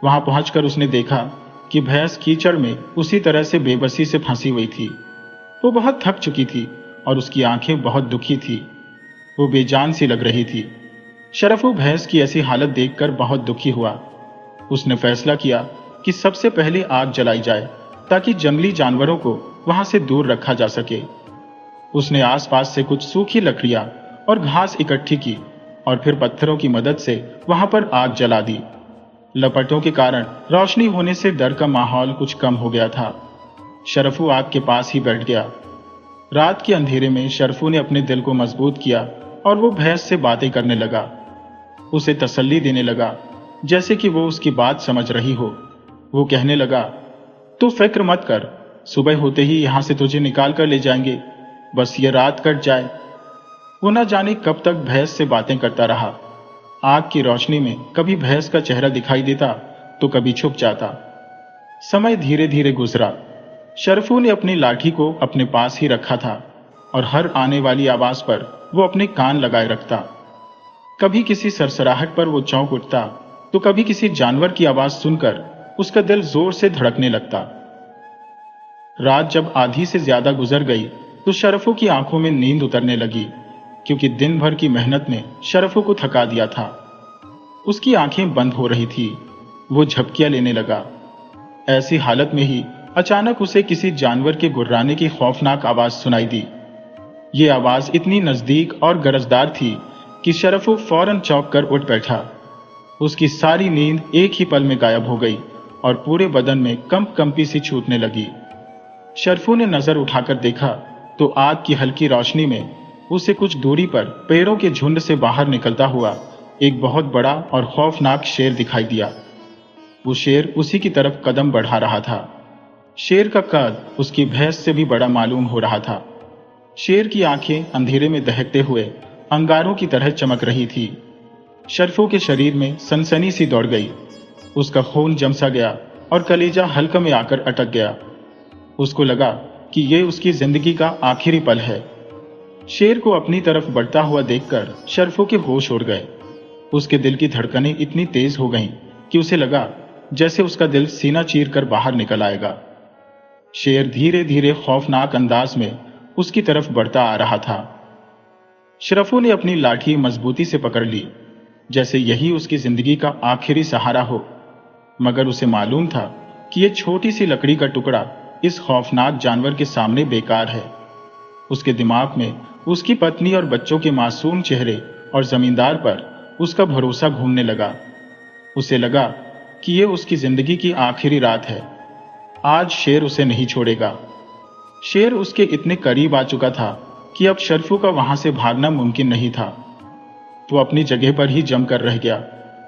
वहां पहुंचकर उसने देखा कि भैंस कीचड़ में उसी तरह से बेबसी से फंसी हुई थी। वो बहुत थक चुकी थी और उसकी आंखें बहुत दुखी थी। वो बेजान सी लग रही थी। शरफू भैंस की ऐसी हालत देखकर बहुत दुखी हुआ। उसने फैसला किया कि सबसे पहले आग जलाई जाए ताकि जंगली जानवरों को वहां से दूर रखा जा सके। उसने आसपास से कुछ सूखी लकड़ियां और घास इकट्ठी की और फिर पत्थरों की मदद से वहां पर आग जला दी। लपटों के कारण रोशनी होने से डर का माहौल कुछ कम हो गया था। शरफू आग के पास ही बैठ गया। रात के अंधेरे में शरफू ने अपने दिल को मजबूत किया और वो भैंस से बातें करने लगा। उसे तसल्ली देने लगा जैसे कि वो उसकी बात समझ रही हो। वो कहने लगा, तू फिक्र मत कर, सुबह होते ही यहां से तुझे निकाल कर ले जाएंगे, बस ये रात कट जाए। वो न जाने कब तक भैंस से बातें करता रहा। आग की रोशनी में कभी भैंस का चेहरा दिखाई देता तो कभी छुप जाता। समय धीरे धीरे गुजरा। शरफू ने अपनी लाठी को अपने पास ही रखा था और हर आने वाली आवाज पर वो अपने कान लगाए रखता। कभी किसी सरसराहट पर वो चौंक उठता तो कभी किसी जानवर की आवाज सुनकर उसका दिल जोर से धड़कने लगता। रात जब आधी से ज्यादा गुजर गई तो शरफू की आंखों में नींद उतरने लगी, क्योंकि दिन भर की मेहनत ने शरफू को थका दिया था। उसकी आंखें बंद हो रही थी। वो झपकियां लेने लगा। ऐसी हालत में ही अचानक उसे किसी जानवर के गुर्राने की खौफनाक आवाज सुनाई दी। ये आवाज इतनी नजदीक और गरजदार थी कि शरफू फौरन चौंक कर उठ बैठा। उसकी सारी नींद एक ही पल में गायब हो गई और पूरे बदन में कंपी सी छूटने लगी। शरफू ने नजर उठाकर देखा तो आग की हल्की रोशनी में उसे कुछ दूरी पर पेड़ों के झुंड से बाहर निकलता हुआ एक बहुत बड़ा और खौफनाक शेर दिखाई दिया। वो शेर उसी की तरफ कदम बढ़ा रहा था। शेर का कद उसकी भैंस से भी बड़ा मालूम हो रहा था। शेर की आंखें अंधेरे में दहकते हुए अंगारों की तरह चमक रही थी। शरफू के शरीर में सनसनी सी दौड़ गई। उसका खून जम सा गया और कलेजा हल्का में आकर अटक गया। उसको लगा कि यह उसकी जिंदगी का आखिरी पल है। शेर को अपनी तरफ बढ़ता हुआ देखकर शरफू के होश उड़ गए। उसके दिल की धड़कनें इतनी तेज हो गईं कि उसे लगा जैसे उसका दिल सीना चीर कर बाहर निकल आएगा। शेर धीरे धीरे खौफनाक अंदाज में उसकी तरफ बढ़ता आ रहा था। शरफू ने अपनी लाठी मजबूती से पकड़ ली, जैसे यही उसकी जिंदगी का आखिरी सहारा हो। मगर उसे मालूम था कि यह छोटी सी लकड़ी का टुकड़ा इस खौफनाक जानवर के सामने बेकार है। उसके दिमाग में उसकी पत्नी और बच्चों के मासूम चेहरे और जमींदार पर उसका भरोसा घूमने लगा। उसे लगा कि यह उसकी जिंदगी की आखिरी रात है। आज शेर उसे नहीं छोड़ेगा। शेर उसके इतने करीब आ चुका था कि अब शरफू का वहां से भागना मुमकिन नहीं था। वो अपनी जगह पर ही जमकर रह गया,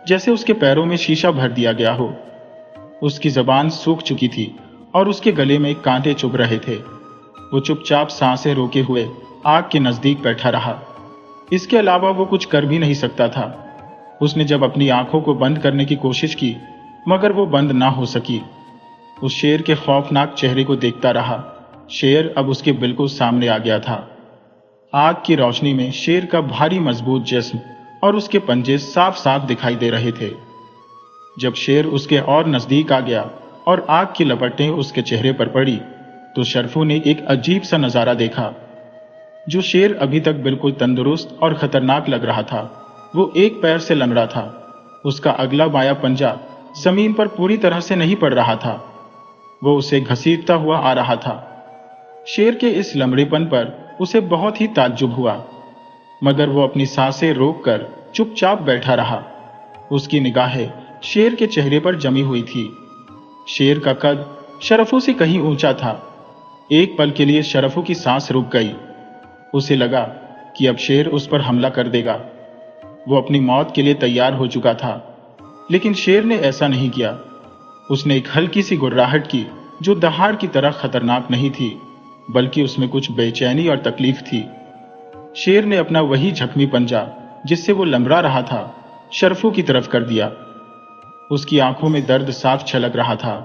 जैसे उसके पैरों में शीशा भर दिया गया हो। उसकी जबान सूख चुकी थी और उसके गले में कांटे चुभ रहे थे। वो चुपचाप सांसें रोके हुए आग के नजदीक बैठा रहा। इसके अलावा वो कुछ कर भी नहीं सकता था। उसने जब अपनी आंखों को बंद करने की कोशिश की, मगर वो बंद ना हो सकी। उस शेर के खौफनाक चेहरे को देखता रहा। शेर अब उसके बिल्कुल सामने आ गया था। आग की रोशनी में शेर का भारी मजबूत जिस्म और उसके पंजे साफ साफ दिखाई दे रहे थे। जब शेर उसके और नजदीक आ गया और आग की लपटें उसके चेहरे पर पड़ी, तो शरफू ने एक अजीब सा नजारा देखा। जो शेर अभी तक बिल्कुल तंदुरुस्त और खतरनाक लग रहा था, वो एक पैर से लंगड़ा था। उसका अगला बायां पंजा जमीन पर पूरी तरह से नहीं पड़ रहा था। वो उसे घसीटता हुआ आ रहा था। शेर के इस लंगड़ेपन पर उसे बहुत ही ताज्जुब हुआ, मगर वो अपनी सांसें रोककर चुपचाप बैठा रहा। उसकी निगाहें शेर के चेहरे पर जमी हुई थी। शेर का कद शरफू से कहीं ऊंचा था। एक पल के लिए शरफू की सांस रुक गई। उसे लगा कि अब शेर उस पर हमला कर देगा। वो अपनी मौत के लिए तैयार हो चुका था, लेकिन शेर ने ऐसा नहीं किया। उसने एक हल्की सी गुर्राहट की, जो दहाड़ की तरह खतरनाक नहीं थी, बल्कि उसमें कुछ बेचैनी और तकलीफ थी। शेर ने अपना वही जख्मी पंजा, जिससे वो लंगड़ा रहा था, शरफू की तरफ कर दिया। उसकी आंखों में दर्द साफ छलक रहा था,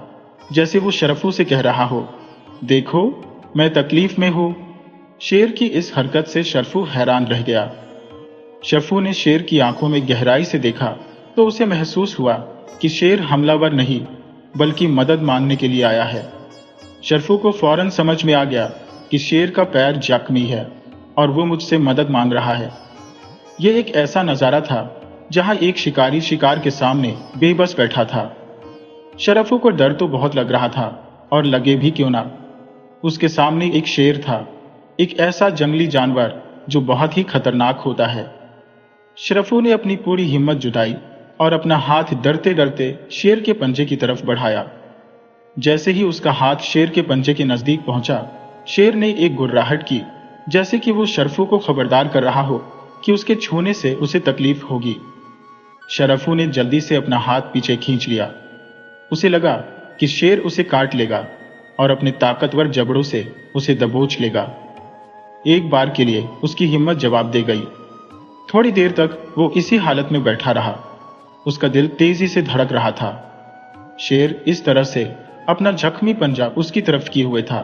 जैसे वो शरफू से कह रहा हो, देखो, मैं तकलीफ में हूं। शेर की इस हरकत से शरफू हैरान रह गया। शरफू ने शेर की आंखों में गहराई से देखा तो उसे महसूस हुआ कि शेर हमलावर नहीं, बल्कि मदद मांगने के लिए आया है। शरफू को फौरन समझ में आ गया कि शेर का पैर जख्मी है और वो मुझसे मदद मांग रहा है। यह एक ऐसा नजारा था जहां एक शिकारी शिकार के सामने बेबस बैठा था। शरफू को डर तो बहुत लग रहा था, और लगे भी क्यों ना। उसके सामने एक शेर था, एक ऐसा जंगली जानवर जो बहुत ही खतरनाक होता है। शरफू ने अपनी पूरी हिम्मत जुटाई और अपना हाथ डरते डरते शेर के पंजे की तरफ बढ़ाया। जैसे ही उसका हाथ शेर के पंजे के नजदीक पहुंचा, शेर ने एक गुर्राहट की, जैसे कि वो शरफू को खबरदार कर रहा हो कि उसके छूने से उसे तकलीफ होगी। शरफू ने जल्दी से अपना हाथ पीछे खींच लिया। उसे लगा कि शेर उसे काट लेगा और अपने ताकतवर जबड़ों से उसे दबोच लेगा। एक बार के लिए उसकी हिम्मत जवाब दे गई। थोड़ी देर तक वो इसी हालत में बैठा रहा। उसका दिल तेजी से धड़क रहा था। शेर इस तरह से अपना जख्मी पंजा उसकी तरफ किए हुए था।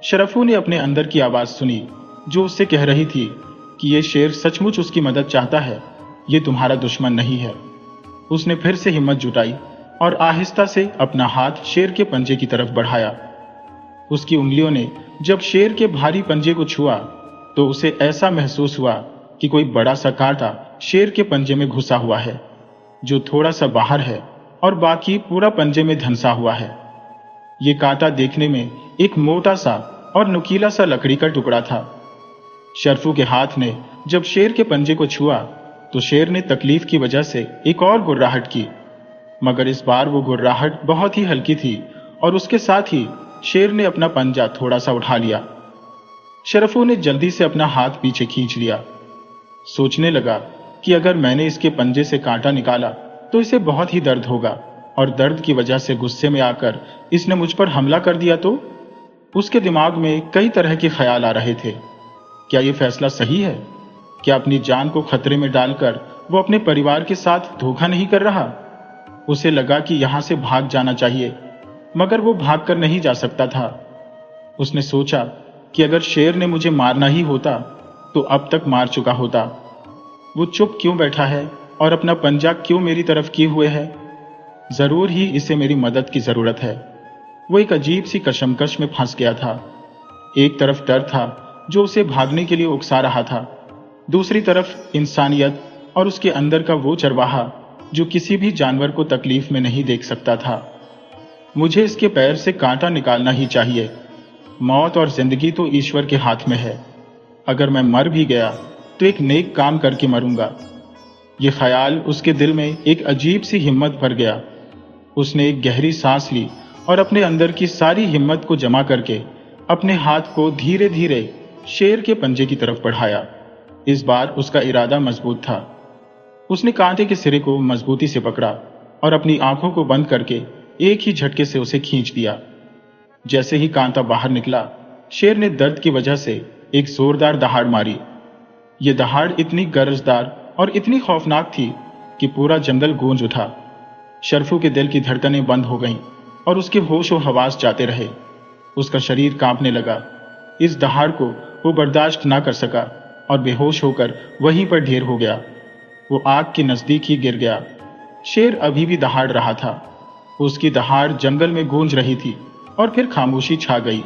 शरफू ने अपने अंदर की आवाज सुनी, जो उससे कह रही थी कि यह शेर सचमुच उसकी मदद चाहता है, ये तुम्हारा दुश्मन नहीं है। उसने फिर से हिम्मत जुटाई और आहिस्ता से अपना हाथ शेर के पंजे की तरफ बढ़ाया। उसकी उंगलियों ने जब शेर के भारी पंजे को छुआ, तो उसे ऐसा महसूस हुआ कि कोई बड़ा सा कांटा शेर के पंजे में घुसा हुआ है, जो थोड़ा सा बाहर है और बाकी पूरा पंजे में धंसा हुआ है। ये कांटा देखने में एक मोटा सा और नुकीला सा लकड़ी का टुकड़ा था। शरफू के हाथ ने जब शेर के पंजे को छुआ तो शेर ने तकलीफ की वजह से एक और गुर्राहट की, मगर इस बार वो गुर्राहट बहुत ही हल्की थी और उसके साथ ही शेर ने अपना पंजा थोड़ा सा उठा लिया। शरफू ने जल्दी से अपना हाथ पीछे खींच लिया। सोचने लगा कि अगर मैंने इसके पंजे से कांटा निकाला तो इसे बहुत ही दर्द होगा, और दर्द की वजह से गुस्से में आकर इसने मुझ पर हमला कर दिया तो। उसके दिमाग में कई तरह के ख्याल आ रहे थे। क्या यह फैसला सही है? क्या अपनी जान को खतरे में डालकर वो अपने परिवार के साथ धोखा नहीं कर रहा? उसे लगा कि यहां से भाग जाना चाहिए, मगर वो भागकर नहीं जा सकता था। उसने सोचा कि अगर शेर ने मुझे मारना ही होता तो अब तक मार चुका होता। वो चुप क्यों बैठा है और अपना पंजा क्यों मेरी तरफ किए हुए है? जरूर ही इसे मेरी मदद की जरूरत है। वो एक अजीब सी कशमकश में फंस गया था। एक तरफ डर था जो उसे भागने के लिए उकसा रहा था, दूसरी तरफ इंसानियत और उसके अंदर का वो चरवाहा जो किसी भी जानवर को तकलीफ में नहीं देख सकता था। मुझे इसके पैर से कांटा निकालना ही चाहिए। मौत और जिंदगी तो ईश्वर के हाथ में है। अगर मैं मर भी गया तो एक नेक काम करके मरूंगा। ये ख्याल उसके दिल में एक अजीब सी हिम्मत भर गया। उसने एक गहरी सांस ली और अपने अंदर की सारी हिम्मत को जमा करके अपने हाथ को धीरे धीरे शेर के पंजे की तरफ बढ़ाया। इस बार उसका इरादा मजबूत था। उसने कांटे के सिरे को मजबूती से पकड़ा और अपनी आंखों को बंद करके एक ही झटके से उसे खींच दिया। जैसे ही कांटा बाहर निकला, शेर ने दर्द की वजह से एक जोरदार दहाड़ मारी। यह दहाड़ इतनी गरजदार और इतनी खौफनाक थी कि पूरा जंगल गूंज उठा। शरफू के दिल की धड़कनें बंद हो गईं और उसके होश और हवास जाते रहे। उसका शरीर कांपने लगा। इस दहाड़ को वो बर्दाश्त ना कर सका और बेहोश होकर वहीं पर ढेर हो गया। वो आग के नजदीक ही गिर गया। शेर अभी भी दहाड़ रहा था। उसकी दहाड़ जंगल में गूंज रही थी और फिर खामोशी छा गई।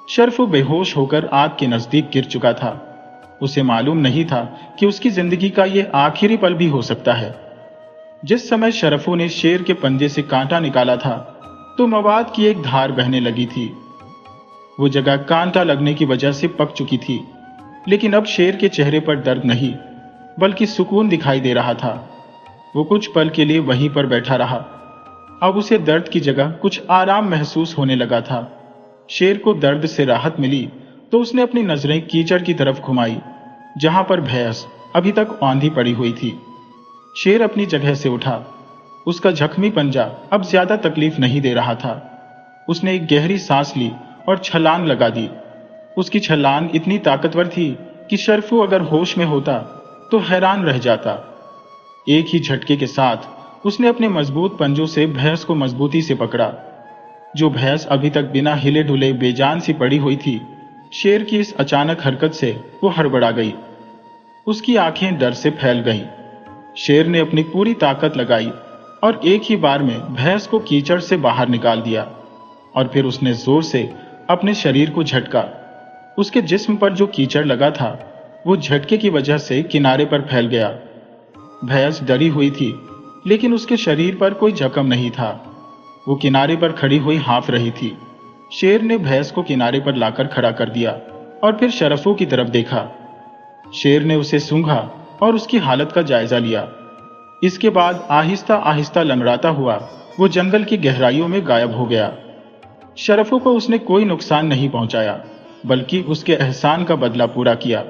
शरफू बेहोश होकर आग के नजदीक गिर चुका था। उसे मालूम नहीं था कि उसकी जिंदगी का यह आखिरी पल भी हो सकता है। जिस समय शरफू ने शेर के पंजे से कांटा निकाला था तो मवाद की एक धार बहने लगी थी। वो जगह कांटा लगने की वजह से पक चुकी थी, लेकिन अब शेर के चेहरे पर दर्द नहीं बल्कि सुकून दिखाई दे रहा था। वो कुछ पल के लिए वहीं पर बैठा रहा। अब उसे दर्द की जगह कुछ आराम महसूस होने लगा था। शेर को दर्द से राहत मिली तो उसने अपनी नजरें कीचड़ की तरफ घुमाई, जहां पर भैंस अभी तक औंधी पड़ी हुई थी। शेर अपनी जगह से उठा। उसका जख्मी पंजा अब ज्यादा तकलीफ नहीं दे रहा था। उसने एक गहरी सांस ली और छलांग लगा दी। उसकी छलांग इतनी ताकतवर थी कि शरफू अगर होश में होता तो हैरान रह जाता। एक ही झटके के साथ उसने अपने मजबूत पंजों से भैंस को मजबूती से पकड़ा। जो भैंस अभी तक बिना हिले डुले बेजान सी पड़ी हुई थी, शेर की इस अचानक हरकत से वो हड़बड़ा गई। उसकी आंखें डर से फैल गईं। शेर ने अपनी पूरी ताकत लगाई और एक ही बार में भैंस को कीचड़ से बाहर निकाल दिया, और फिर उसने जोर से अपने शरीर को झटका। उसके जिस्म पर जो कीचड़ लगा था वो झटके की वजह से किनारे पर फैल गया। भैंस डरी हुई थी, लेकिन उसके शरीर पर कोई जख्म नहीं था। वो किनारे पर खड़ी हुई हाँफ रही थी। शेर ने भैंस को किनारे पर लाकर खड़ा कर दिया और फिर शरफू की तरफ देखा। शेर ने उसे सूंघा और उसकी हालत का जायजा लिया। इसके बाद आहिस्ता आहिस्ता लंगड़ाता हुआ वो जंगल की गहराइयों में गायब हो गया। शरफू को उसने कोई नुकसान नहीं पहुंचाया, बल्कि उसके एहसान का बदला पूरा किया।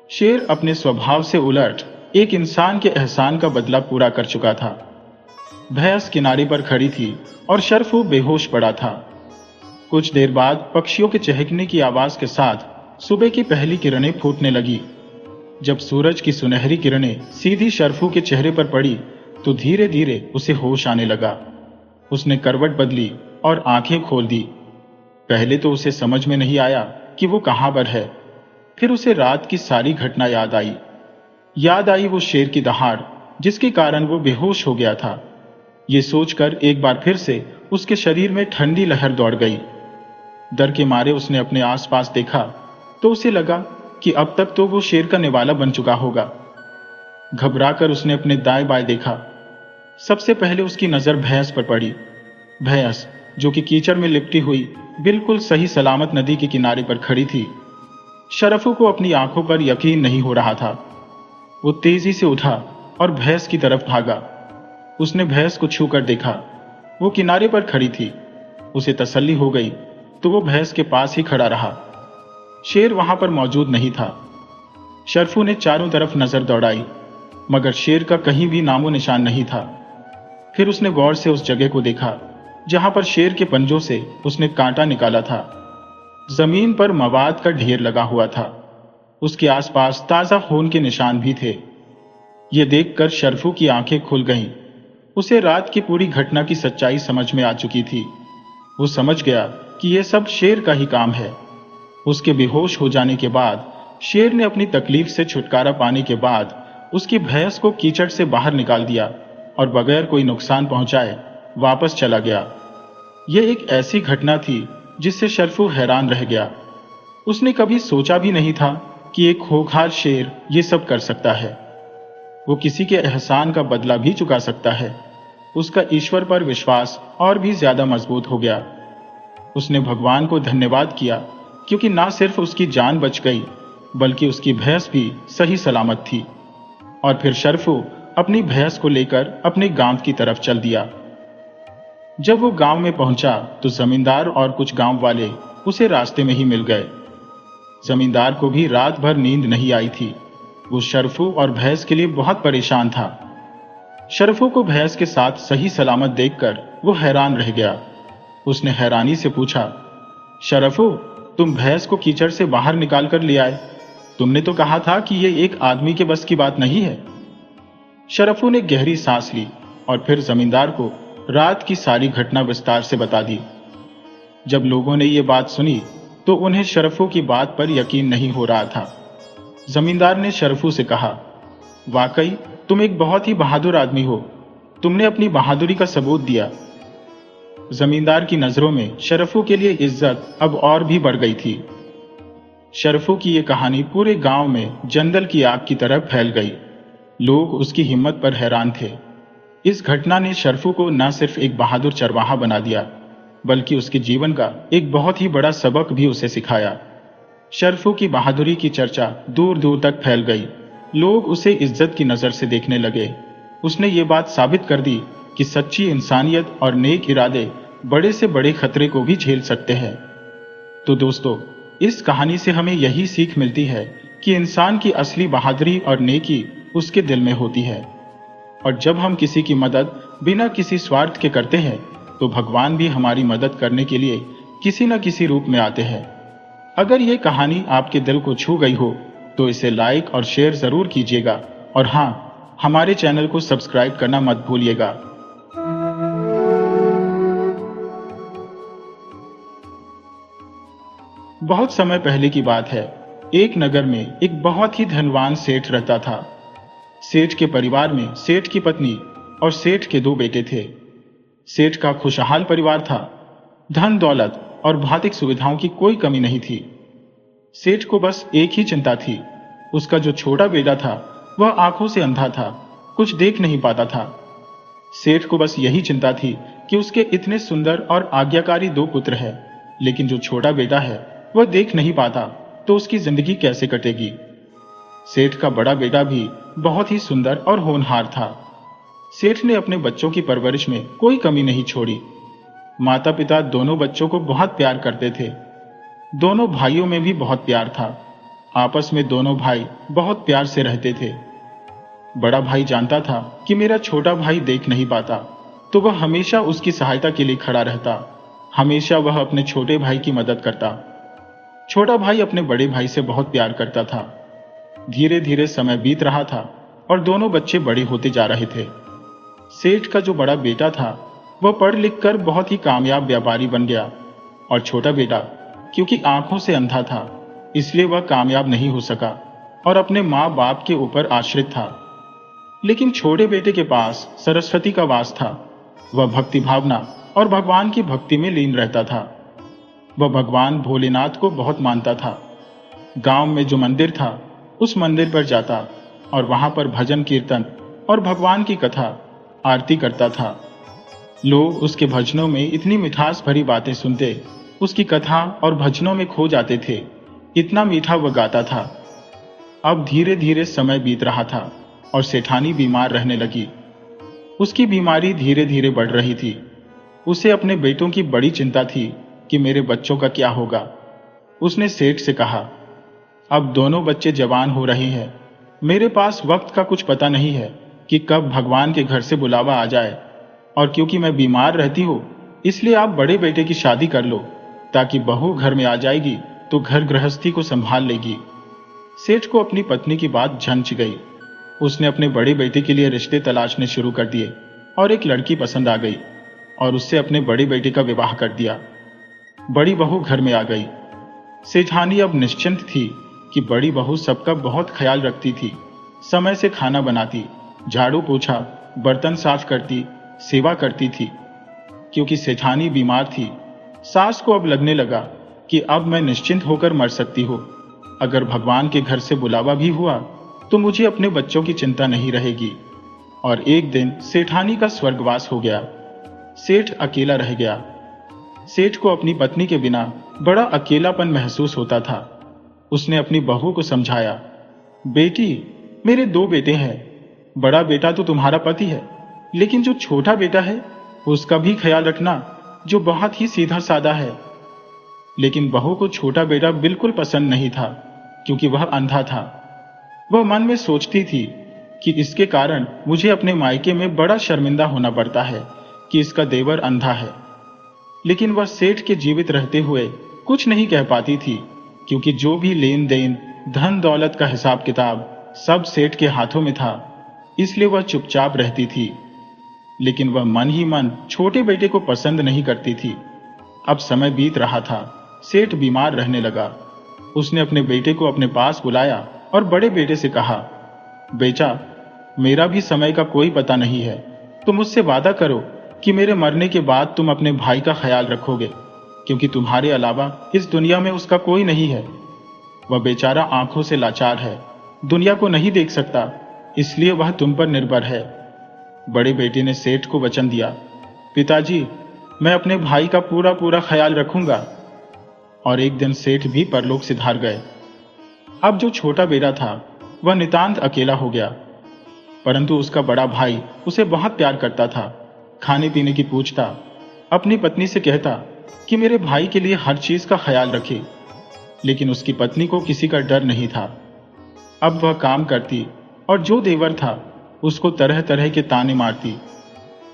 शेर अपने स्वभाव से उलट एक इंसान के एहसान का बदला पूरा कर चुका था। भैंस किनारे पर खड़ी थी और शरफू बेहोश पड़ा था। कुछ देर बाद पक्षियों के चहकने की आवाज के साथ सुबह की पहली किरणें फूटने लगी। जब सूरज की सुनहरी किरणें सीधी शरफू के चेहरे पर पड़ी तो धीरे धीरे उसे होश आने लगा। उसने करवट बदली और आंखें खोल दी। पहले तो उसे समझ में नहीं आया कि वो कहां पर है। फिर उसे रात की सारी घटना याद आई। वो शेर की दहाड़ जिसके कारण वो बेहोश हो गया था। ये सोचकर एक बार फिर से उसके शरीर में ठंडी लहर दौड़ गई। डर के मारे उसने अपने आसपास देखा तो उसे लगा कि अब तक तो वो शेर का निवाला बन चुका होगा। घबराकर उसने अपने दाएं बाएं देखा। सबसे पहले उसकी नजर भैंस पर पड़ी। भैंस जो कि कीचड़ में लिपटी हुई बिल्कुल सही सलामत नदी के किनारे पर खड़ी थी। शरफू को अपनी आंखों पर यकीन नहीं हो रहा था। वो तेजी से उठा और भैंस की तरफ भागा। उसने भैंस को छूकर देखा। वो किनारे पर खड़ी थी। उसे तसल्ली हो गई तो वो भैंस के पास ही खड़ा रहा। शेर वहां पर मौजूद नहीं था। शरफू ने चारों तरफ नजर दौड़ाई, मगर शेर का कहीं भी नामो निशान नहीं था। फिर उसने गौर से उस जगह को देखा जहां पर शेर के पंजों से उसने कांटा निकाला था। जमीन पर मवाद का ढेर लगा हुआ था। उसके आसपास ताजा खून के निशान भी थे। यह देखकर शरफू की आंखें खुल गईं। उसे रात की पूरी घटना की सच्चाई समझ में आ चुकी थी। वो समझ गया कि यह सब शेर का ही काम है। उसके बेहोश हो जाने के बाद शेर ने अपनी तकलीफ से छुटकारा पाने के बाद उसकी भैंस को कीचड़ से बाहर निकाल दिया और बगैर कोई नुकसान पहुंचाए वापस चला गया। यह एक ऐसी घटना थी जिससे शरफू हैरान रह गया। उसने कभी सोचा भी नहीं था कि एक खूंखार शेर ये सब कर सकता है। वो किसी के एहसान का बदला भी चुका सकता है। उसका ईश्वर पर विश्वास और भी ज्यादा मजबूत हो गया। उसने भगवान को धन्यवाद किया क्योंकि ना सिर्फ उसकी जान बच गई बल्कि उसकी भैंस भी सही सलामत थी। और फिर शरफू अपनी भैंस को लेकर अपने गांव की तरफ चल दिया। जब वो गांव में पहुंचा तो जमींदार और कुछ गांव वाले उसे रास्ते में ही मिल गए। जमींदार को भी रात भर नींद नहीं आई थी। वो शरफू और भैंस के लिए बहुत परेशान था। शरफू को भैंस के साथ सही सलामत देखकर वो हैरान रह गया। उसने हैरानी से पूछा, शरफू, तुम भैंस को कीचड़ से बाहर निकाल कर ले आए? तुमने तो कहा था कि यह एक आदमी के बस की बात नहीं है। शरफू ने गहरी सांस ली और फिर जमींदार को रात की सारी घटना विस्तार से बता दी। जब लोगों ने ये बात सुनी तो उन्हें शरफू की बात पर यकीन नहीं हो रहा था। जमींदार ने शरफू से कहा, वाकई तुम एक बहुत ही बहादुर आदमी हो। तुमने अपनी बहादुरी का सबूत दिया। जमींदार की नजरों में शरफू के लिए इज्जत अब और भी बढ़ गई थी। शरफू की यह कहानी पूरे गांव में जंगल की आग की तरह फैल गई। लोग उसकी हिम्मत पर हैरान थे। इस घटना ने शरफू को न सिर्फ एक बहादुर चरवाहा बना दिया बल्कि उसके जीवन का एक बहुत ही बड़ा सबक भी उसे सिखाया। शरफू की बहादुरी की चर्चा दूर दूर तक फैल गई। लोग उसे इज्जत की नजर से देखने लगे। उसने ये बात साबित कर दी कि सच्ची इंसानियत और नेक इरादे बड़े से बड़े खतरे को भी झेल सकते हैं। तो दोस्तों, इस कहानी से हमें यही सीख मिलती है कि इंसान की असली बहादुरी और नेकी उसके दिल में होती है। और जब हम किसी की मदद बिना किसी स्वार्थ के करते हैं तो भगवान भी हमारी मदद करने के लिए किसी न किसी रूप में आते हैं। अगर ये कहानी आपके दिल को छू गई हो तो इसे लाइक और शेयर जरूर कीजिएगा। और हाँ, हमारे चैनल को सब्सक्राइब करना मत भूलिएगा। बहुत समय पहले की बात है। एक नगर में एक बहुत ही धनवान सेठ रहता था। सेठ के परिवार में सेठ की पत्नी और सेठ के 2 बेटे थे। सेठ का खुशहाल परिवार था। धन दौलत और भौतिक सुविधाओं की कोई कमी नहीं थी। सेठ को बस एक ही चिंता थी। उसका जो छोटा बेटा था वह आंखों से अंधा था, कुछ देख नहीं पाता था। सेठ को बस यही चिंता थी कि उसके इतने सुंदर और आज्ञाकारी 2 पुत्र हैं, लेकिन जो छोटा बेटा है वह देख नहीं पाता, तो उसकी जिंदगी कैसे कटेगी। सेठ का बड़ा बेटा भी बहुत ही सुंदर और होनहार था। सेठ ने अपने बच्चों की परवरिश में कोई कमी नहीं छोड़ी। माता पिता दोनों बच्चों को बहुत प्यार करते थे। दोनों भाइयों में भी बहुत प्यार था। आपस में दोनों भाई बहुत प्यार से रहते थे। बड़ा भाई जानता था कि मेरा छोटा भाई देख नहीं पाता, तो वह हमेशा उसकी सहायता के लिए खड़ा रहता। हमेशा वह अपने छोटे भाई की मदद करता। छोटा भाई अपने बड़े भाई से बहुत प्यार करता था। धीरे धीरे समय बीत रहा था और दोनों बच्चे बड़े होते जा रहे थे। सेठ का जो बड़ा बेटा था वह पढ़ लिख कर बहुत ही कामयाब व्यापारी बन गया और छोटा बेटा क्योंकि आंखों से अंधा था इसलिए वह कामयाब नहीं हो सका और अपने माँ बाप के ऊपर आश्रित था। लेकिन छोटे बेटे के पास सरस्वती का वास था। वह भक्ति भावना और भगवान की भक्ति में लीन रहता था। वह भगवान भोलेनाथ को बहुत मानता था। गांव में जो मंदिर था उस मंदिर पर जाता और वहां पर भजन कीर्तन और भगवान की कथा आरती करता था। लोग उसके भजनों में इतनी मिठास भरी बातें सुनते, उसकी कथा और भजनों में खो जाते थे। इतना मीठा वह गाता था। अब धीरे धीरे समय बीत रहा था और सेठानी बीमार रहने लगी। उसकी बीमारी धीरे धीरे बढ़ रही थी। उसे अपने बेटों की बड़ी चिंता थी कि मेरे बच्चों का क्या होगा। उसने सेठ से कहा, अब दोनों बच्चे जवान हो रहे हैं। मेरे पास वक्त का कुछ पता नहीं है कि कब भगवान के घर से बुलावा आ जाए, और क्योंकि मैं बीमार रहती हूँ, इसलिए आप बड़े बेटे की शादी कर लो, ताकि बहू घर में आ जाएगी तो घर गृहस्थी को संभाल लेगी। सेठ को अपनी पत्नी की बात झंझ गई। उसने अपने बड़े बेटे के लिए रिश्ते तलाशने शुरू कर दिए और एक लड़की पसंद आ गई और उससे अपने बड़े बेटे का विवाह कर दिया। बड़ी बहू घर में आ गई। सेठानी अब निश्चिंत थी कि बड़ी बहू सबका बहुत ख्याल रखती थी। समय से खाना बनाती, झाड़ू पोछा, बर्तन साफ करती, सेवा करती थी। क्योंकि सेठानी बीमार थी, सास को अब लगने लगा कि अब मैं निश्चिंत होकर मर सकती हूँ। अगर भगवान के घर से बुलावा भी हुआ तो मुझे अपने बच्चों की चिंता नहीं रहेगी। और एक दिन सेठानी का स्वर्गवास हो गया। सेठ अकेला रह गया। सेठ को अपनी पत्नी के बिना बड़ा अकेलापन महसूस होता था। उसने अपनी बहू को समझाया, बेटी, मेरे दो बेटे हैं। बड़ा बेटा तो तुम्हारा पति है, लेकिन जो छोटा बेटा है उसका भी ख्याल रखना, जो बहुत ही सीधा साधा है। लेकिन बहू को छोटा बेटा बिल्कुल पसंद नहीं था, क्योंकि वह अंधा था। वह मन में सोचती थी कि इसके कारण मुझे अपने मायके में बड़ा शर्मिंदा होना पड़ता है कि इसका देवर अंधा है। लेकिन वह सेठ के जीवित रहते हुए कुछ नहीं कह पाती थी, क्योंकि जो भी लेन देन, धन दौलत का हिसाब किताब सब सेठ के हाथों में था। इसलिए वह चुपचाप रहती थी। लेकिन वह मन ही मन छोटे बेटे को पसंद नहीं करती थी। अब समय बीत रहा था। सेठ बीमार रहने लगा। उसने अपने बेटे को अपने पास बुलाया और बड़े बेटे से कहा, बेटा, मेरा भी समय का कोई पता नहीं है। तुम मुझसे वादा करो कि मेरे मरने के बाद तुम अपने भाई का ख्याल रखोगे, क्योंकि तुम्हारे अलावा इस दुनिया में उसका कोई नहीं है। वह बेचारा आंखों से लाचार है, दुनिया को नहीं देख सकता, इसलिए वह तुम पर निर्भर है। बड़े बेटे ने सेठ को वचन दिया, पिताजी, मैं अपने भाई का पूरा पूरा ख्याल रखूंगा। और एक दिन सेठ भी परलोक सिधार गए। अब जो छोटा बेटा था वह नितांत अकेला हो गया, परंतु उसका बड़ा भाई उसे बहुत प्यार करता था। खाने पीने की पूछता, अपनी पत्नी से कहता कि मेरे भाई के लिए हर चीज का ख्याल रखे। लेकिन उसकी पत्नी को किसी का डर नहीं था। अब वह काम करती और जो देवर था उसको तरह तरह के ताने मारती।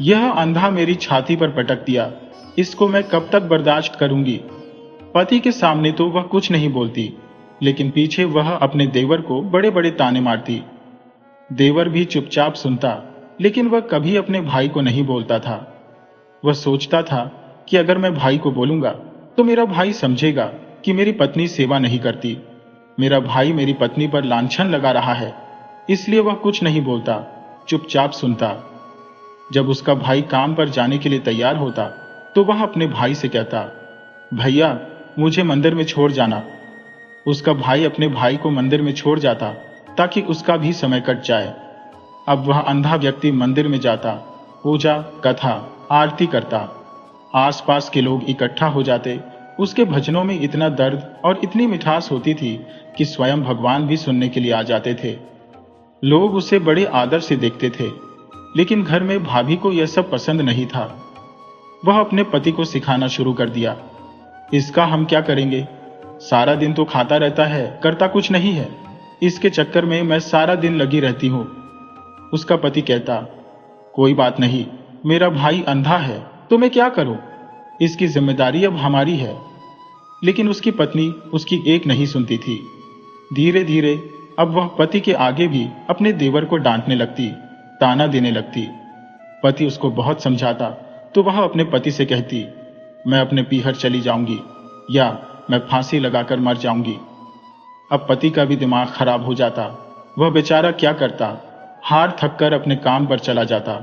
यह अंधा मेरी छाती पर पटक दिया, इसको मैं कब तक बर्दाश्त करूंगी। पति के सामने तो वह कुछ नहीं बोलती, लेकिन पीछे वह अपने देवर को बड़े बड़े ताने मारती। देवर भी चुपचाप सुनता, लेकिन वह कभी अपने भाई को नहीं बोलता था। वह सोचता था कि अगर मैं भाई को बोलूंगा तो मेरा भाई समझेगा कि मेरी पत्नी सेवा नहीं करती। मेरा भाई मेरी पत्नी पर लांछन लगा रहा है, इसलिए वह कुछ नहीं बोलता, चुपचाप सुनता। जब उसका भाई काम पर जाने के लिए तैयार होता तो वह अपने भाई से कहता, भैया, मुझे मंदिर में छोड़ जाना। उसका भाई अपने भाई को मंदिर में छोड़ जाता ताकि उसका भी समय कट जाए। अब वह अंधा व्यक्ति मंदिर में जाता, पूजा, कथा, आरती करता। आसपास के लोग इकट्ठा हो जाते। उसके भजनों में इतना दर्द और इतनी मिठास होती थी कि स्वयं भगवान भी सुनने के लिए आ जाते थे। लोग उसे बड़े आदर से देखते थे, लेकिन घर में भाभी को यह सब पसंद नहीं था। वह अपने पति को सिखाना शुरू कर दिया, इसका हम क्या करेंगे? सारा दिन तो खाता रहता है, करता कुछ नहीं है। इसके चक्कर में मैं सारा दिन लगी रहती हूँ। उसका पति कहता, कोई बात नहीं, मेरा भाई अंधा है तो मैं क्या करूं? इसकी जिम्मेदारी अब हमारी है। लेकिन उसकी पत्नी उसकी एक नहीं सुनती थी। धीरे धीरे अब वह पति के आगे भी अपने देवर को डांटने लगती, ताना देने लगती। पति उसको बहुत समझाता तो वह अपने पति से कहती, मैं अपने पीहर चली जाऊंगी या मैं फांसी लगाकर मर जाऊंगी। अब पति का भी दिमाग खराब हो जाता। वह बेचारा क्या करता, हार थक कर अपने काम पर चला जाता।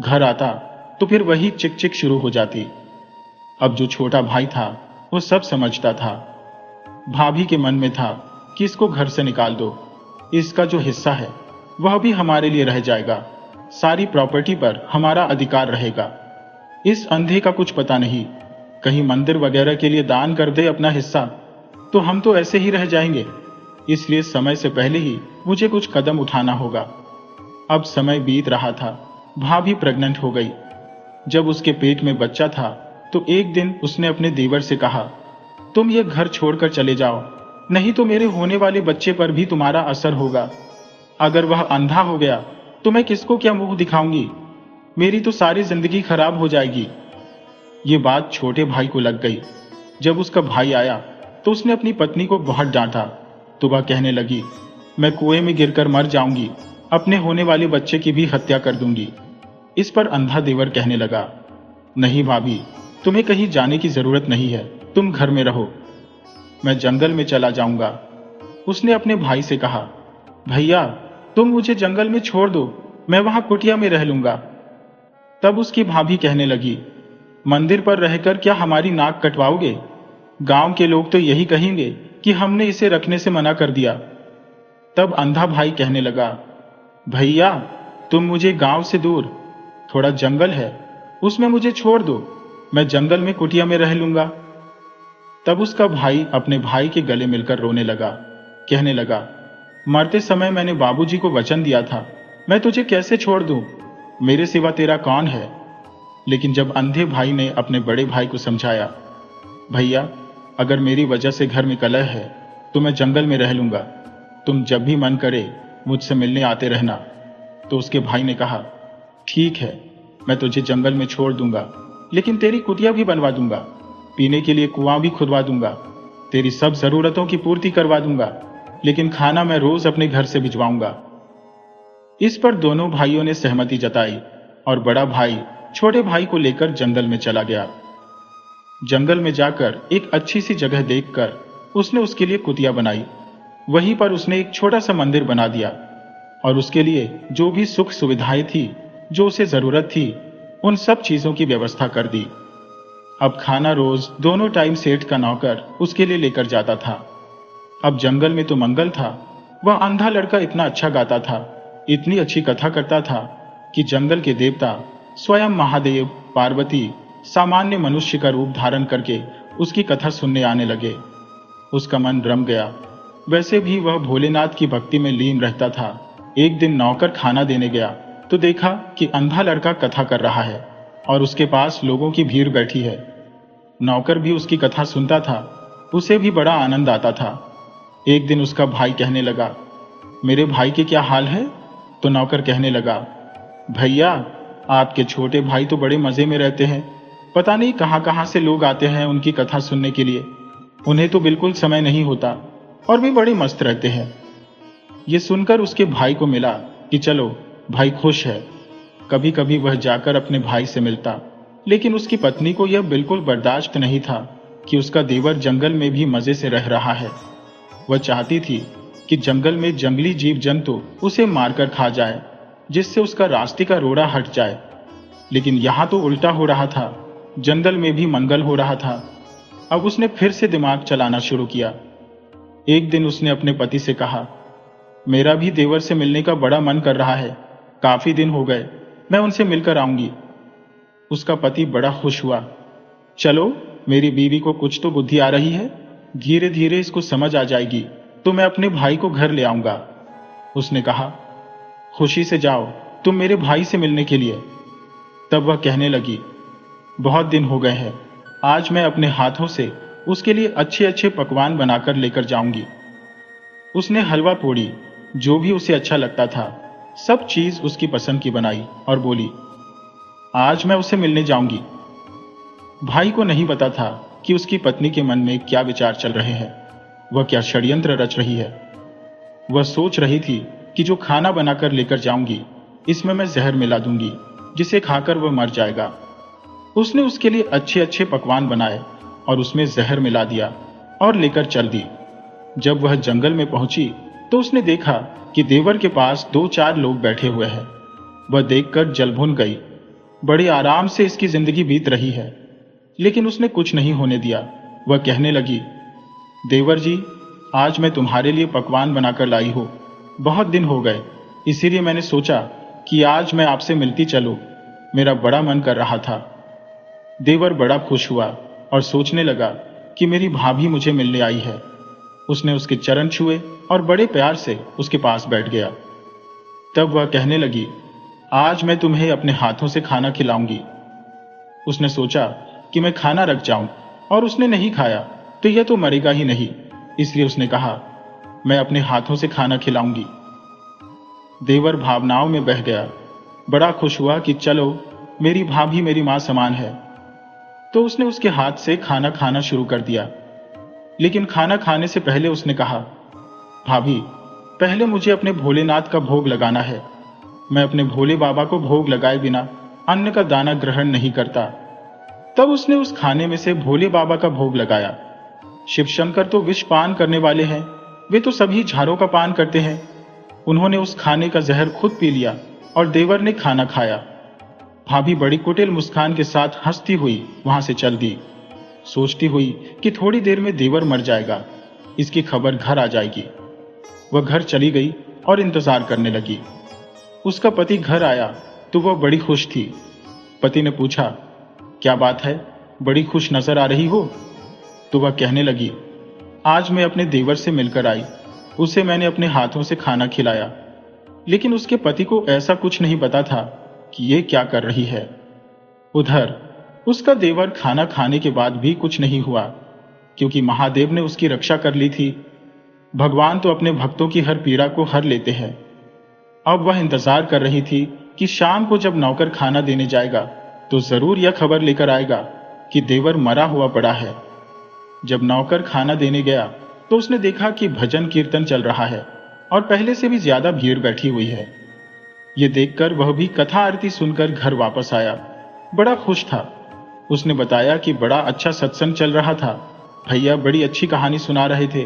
घर आता तो फिर वही चिक चिक शुरू हो जाती। अब जो छोटा भाई था वो सब समझता था। भाभी के मन में था कि इसको घर से निकाल दो, इसका जो हिस्सा है वह भी हमारे लिए रह जाएगा, सारी प्रॉपर्टी पर हमारा अधिकार रहेगा। इस अंधे का कुछ पता नहीं, कहीं मंदिर वगैरह के लिए दान कर दे अपना हिस्सा, तो हम तो ऐसे ही रह जाएंगे। इसलिए समय से पहले ही मुझे कुछ कदम उठाना होगा। अब समय बीत रहा था, भाभी प्रेग्नेंट हो गई। जब उसके पेट में बच्चा था तो एक दिन उसने अपने देवर से कहा, तुम ये घर छोड़कर चले जाओ, नहीं तो मेरे होने वाले बच्चे पर भी तुम्हारा असर होगा। अगर वह अंधा हो गया तो मैं किसको क्या मुंह दिखाऊंगी, मेरी तो सारी जिंदगी खराब हो जाएगी। ये बात छोटे भाई को लग गई। जब उसका भाई आया तो उसने अपनी पत्नी को बहुत डांटा तो वह कहने लगी, मैं कुएं में गिरकर मर जाऊंगी, अपने होने वाले बच्चे की भी हत्या कर दूंगी। इस पर अंधा देवर कहने लगा, नहीं भाभी, तुम्हें कहीं जाने की जरूरत नहीं है, तुम घर में रहो, मैं जंगल में चला जाऊंगा। उसने अपने भाई से कहा, भैया तुम मुझे जंगल में छोड़ दो, मैं वहां कुटिया में रह लूंगा। तब उसकी भाभी कहने लगी, मंदिर पर रहकर क्या हमारी नाक कटवाओगे? गांव के लोग तो यही कहेंगे कि हमने इसे रखने से मना कर दिया। तब अंधा भाई कहने लगा, भैया तुम मुझे गांव से दूर थोड़ा जंगल है, उसमें मुझे छोड़ दो, मैं जंगल में कुटिया में रह लूंगा। तब उसका भाई अपने भाई के गले मिलकर रोने लगा, कहने लगा, मरते समय मैंने बाबूजी को वचन दिया था, मैं तुझे कैसे छोड़ दूं, मेरे सिवा तेरा कौन है। लेकिन जब अंधे भाई ने अपने बड़े भाई को समझाया, भैया अगर मेरी वजह से घर में कलह है तो मैं जंगल में रह लूंगा, तुम जब भी मन करे मुझसे मिलने आते रहना। तो उसके भाई ने कहा, ठीक है, मैं तुझे जंगल में छोड़ दूंगा, लेकिन तेरी कुटिया भी बनवा दूंगा, पीने के लिए कुआं भी खुदवा दूंगा, तेरी सब जरूरतों की पूर्ति करवा दूंगा, लेकिन खाना मैं रोज अपने घर से भिजवाऊंगा। इस पर दोनों भाइयों ने सहमति जताई और बड़ा भाई छोटे भाई को लेकर जंगल में चला गया। जंगल में जाकर एक अच्छी सी जगह देखकर उसने उसके लिए कुटिया बनाई। वहीं पर उसने एक छोटा सा मंदिर बना दिया और उसके लिए जो भी सुख सुविधाएं थी, जो उसे जरूरत थी, उन सब चीजों की व्यवस्था कर दी। अब खाना रोज दोनों टाइम सेठ का नौकर उसके लिए लेकर जाता था। अब जंगल में तो मंगल था। वह अंधा लड़का इतना अच्छा गाता था, इतनी अच्छी कथा करता था कि जंगल के देवता स्वयं महादेव, पार्वती सामान्य मनुष्य का रूप धारण करके उसकी कथा सुनने आने लगे। उसका मन रम गया। वैसे भी वह भोलेनाथ की भक्ति में लीन रहता था। एक दिन नौकर खाना देने गया तो देखा कि अंधा लड़का कथा कर रहा है और उसके पास लोगों की भीड़ बैठी है। नौकर भी उसकी कथा सुनता था, उसे भी बड़ा आनंद आता था। एक दिन उसका भाई कहने लगा, मेरे भाई के क्या हाल है? तो नौकर कहने लगा, भैया आपके छोटे भाई तो बड़े मजे में रहते हैं, पता नहीं कहां कहां से लोग आते हैं उनकी कथा सुनने के लिए, उन्हें तो बिल्कुल समय नहीं होता और भी बड़े मस्त रहते हैं। ये सुनकर उसके भाई को मिला कि चलो भाई खुश है। कभी कभी वह जाकर अपने भाई से मिलता, लेकिन उसकी पत्नी को यह बिल्कुल बर्दाश्त नहीं था कि उसका देवर जंगल में भी मजे से रह रहा है। वह चाहती थी कि जंगल में जंगली जीव जंतु उसे मारकर खा जाए, जिससे उसका रास्ते का रोड़ा हट जाए। लेकिन यहां तो उल्टा हो रहा था, जंगल में भी मंगल हो रहा था। अब उसने फिर से दिमाग चलाना शुरू किया। एक दिन उसने अपने पति से कहा, मेरा भी देवर से मिलने का बड़ा मन कर रहा है, काफी दिन हो गए, मैं उनसे मिलकर आऊंगी। उसका पति बड़ा खुश हुआ। चलो, मेरी बीवी को कुछ तो बुद्धि आ रही है, धीरे धीरे इसको समझ आ जाएगी तो मैं अपने भाई को घर ले आऊंगा। उसने कहा, खुशी से जाओ तुम मेरे भाई से मिलने के लिए। तब वह कहने लगी, बहुत दिन हो गए हैं, आज मैं अपने हाथों से उसके लिए अच्छे अच्छे पकवान बनाकर लेकर जाऊंगी। उसने हलवा पूड़ी, जो भी उसे अच्छा लगता था, सब चीज उसकी पसंद की बनाई और बोली, आज मैं उसे मिलने जाऊंगी। भाई को नहीं पता था कि उसकी पत्नी के मन में क्या विचार चल रहे हैं, वह क्या षड्यंत्र रच रही है। वह सोच रही थी कि जो खाना बनाकर लेकर जाऊंगी, इसमें मैं जहर मिला दूंगी, जिसे खाकर वह मर जाएगा। उसने उसके लिए अच्छे अच्छे पकवान बनाए और उसमें जहर मिला दिया और लेकर चल दी। जब वह जंगल में पहुंची तो उसने देखा कि देवर के पास 2-4 लोग बैठे हुए हैं। वह देखकर जल भुन गई। बड़े आराम से इसकी जिंदगी बीत रही है, लेकिन उसने कुछ नहीं होने दिया। वह कहने लगी, देवर जी, आज मैं तुम्हारे लिए पकवान बनाकर लाई हूं, बहुत दिन हो गए, इसीलिए मैंने सोचा कि आज मैं आपसे मिलती चलूं, मेरा बड़ा मन कर रहा था। देवर बड़ा खुश हुआ और सोचने लगा कि मेरी भाभी मुझे मिलने आई है। उसने उसके चरण छुए और बड़े प्यार से उसके पास बैठ गया। तब वह कहने लगी, आज मैं तुम्हें अपने हाथों से खाना खिलाऊंगी। उसने सोचा कि मैं खाना रख जाऊं, और उसने नहीं खाया तो यह तो मरेगा ही नहीं, इसलिए उसने कहा, मैं अपने हाथों से खाना खिलाऊंगी। देवर भावनाओं में बह गया, बड़ा खुश हुआ कि चलो मेरी भाभी मेरी मां समान है। तो उसने उसके हाथ से खाना खाना शुरू कर दिया। लेकिन खाना खाने से पहले उसने कहा, भाभी, पहले मुझे अपने भोलेनाथ का भोग लगाना है। मैं अपने भोले बाबा को भोग लगाए बिना अन्न का दाना ग्रहण नहीं करता। तब उसने उस खाने में से भोले बाबा का भोग लगाया। शिव शंकर तो विष पान करने वाले हैं, वे तो सभी झाड़ों का पान करते हैं। उन्होंने उस खाने का जहर खुद पी लिया और देवर ने खाना खाया। भाभी बड़ी कुटिल मुस्कान के साथ हंसती हुई वहां से चल दी, सोचती हुई कि थोड़ी देर में देवर मर जाएगा, इसकी खबर घर आ जाएगी। वह घर चली गई और इंतजार करने लगी। उसका पति घर आया तो वह बड़ी खुश थी। पति ने पूछा, क्या बात है, बड़ी खुश नजर आ रही हो? तो वह कहने लगी, आज मैं अपने देवर से मिलकर आई, उसे मैंने अपने हाथों से खाना खिलाया। लेकिन उसके पति को ऐसा कुछ नहीं पता था कि ये क्या कर रही है। उधर उसका देवर खाना खाने के बाद भी कुछ नहीं हुआ, क्योंकि महादेव ने उसकी रक्षा कर ली थी। भगवान तो अपने भक्तों की हर पीड़ा को हर लेते हैं। अब वह इंतजार कर रही थी कि शाम को जब नौकर खाना देने जाएगा तो जरूर यह खबर लेकर आएगा कि देवर मरा हुआ पड़ा है। जब नौकर खाना देने गया तो उसने देखा कि भजन कीर्तन चल रहा है और पहले से भी ज्यादा भीड़ बैठी हुई है। ये देखकर वह भी कथा आरती सुनकर घर वापस आया। बड़ा खुश था। उसने बताया कि बड़ा अच्छा सत्संग चल रहा था, भैया बड़ी अच्छी कहानी सुना रहे थे,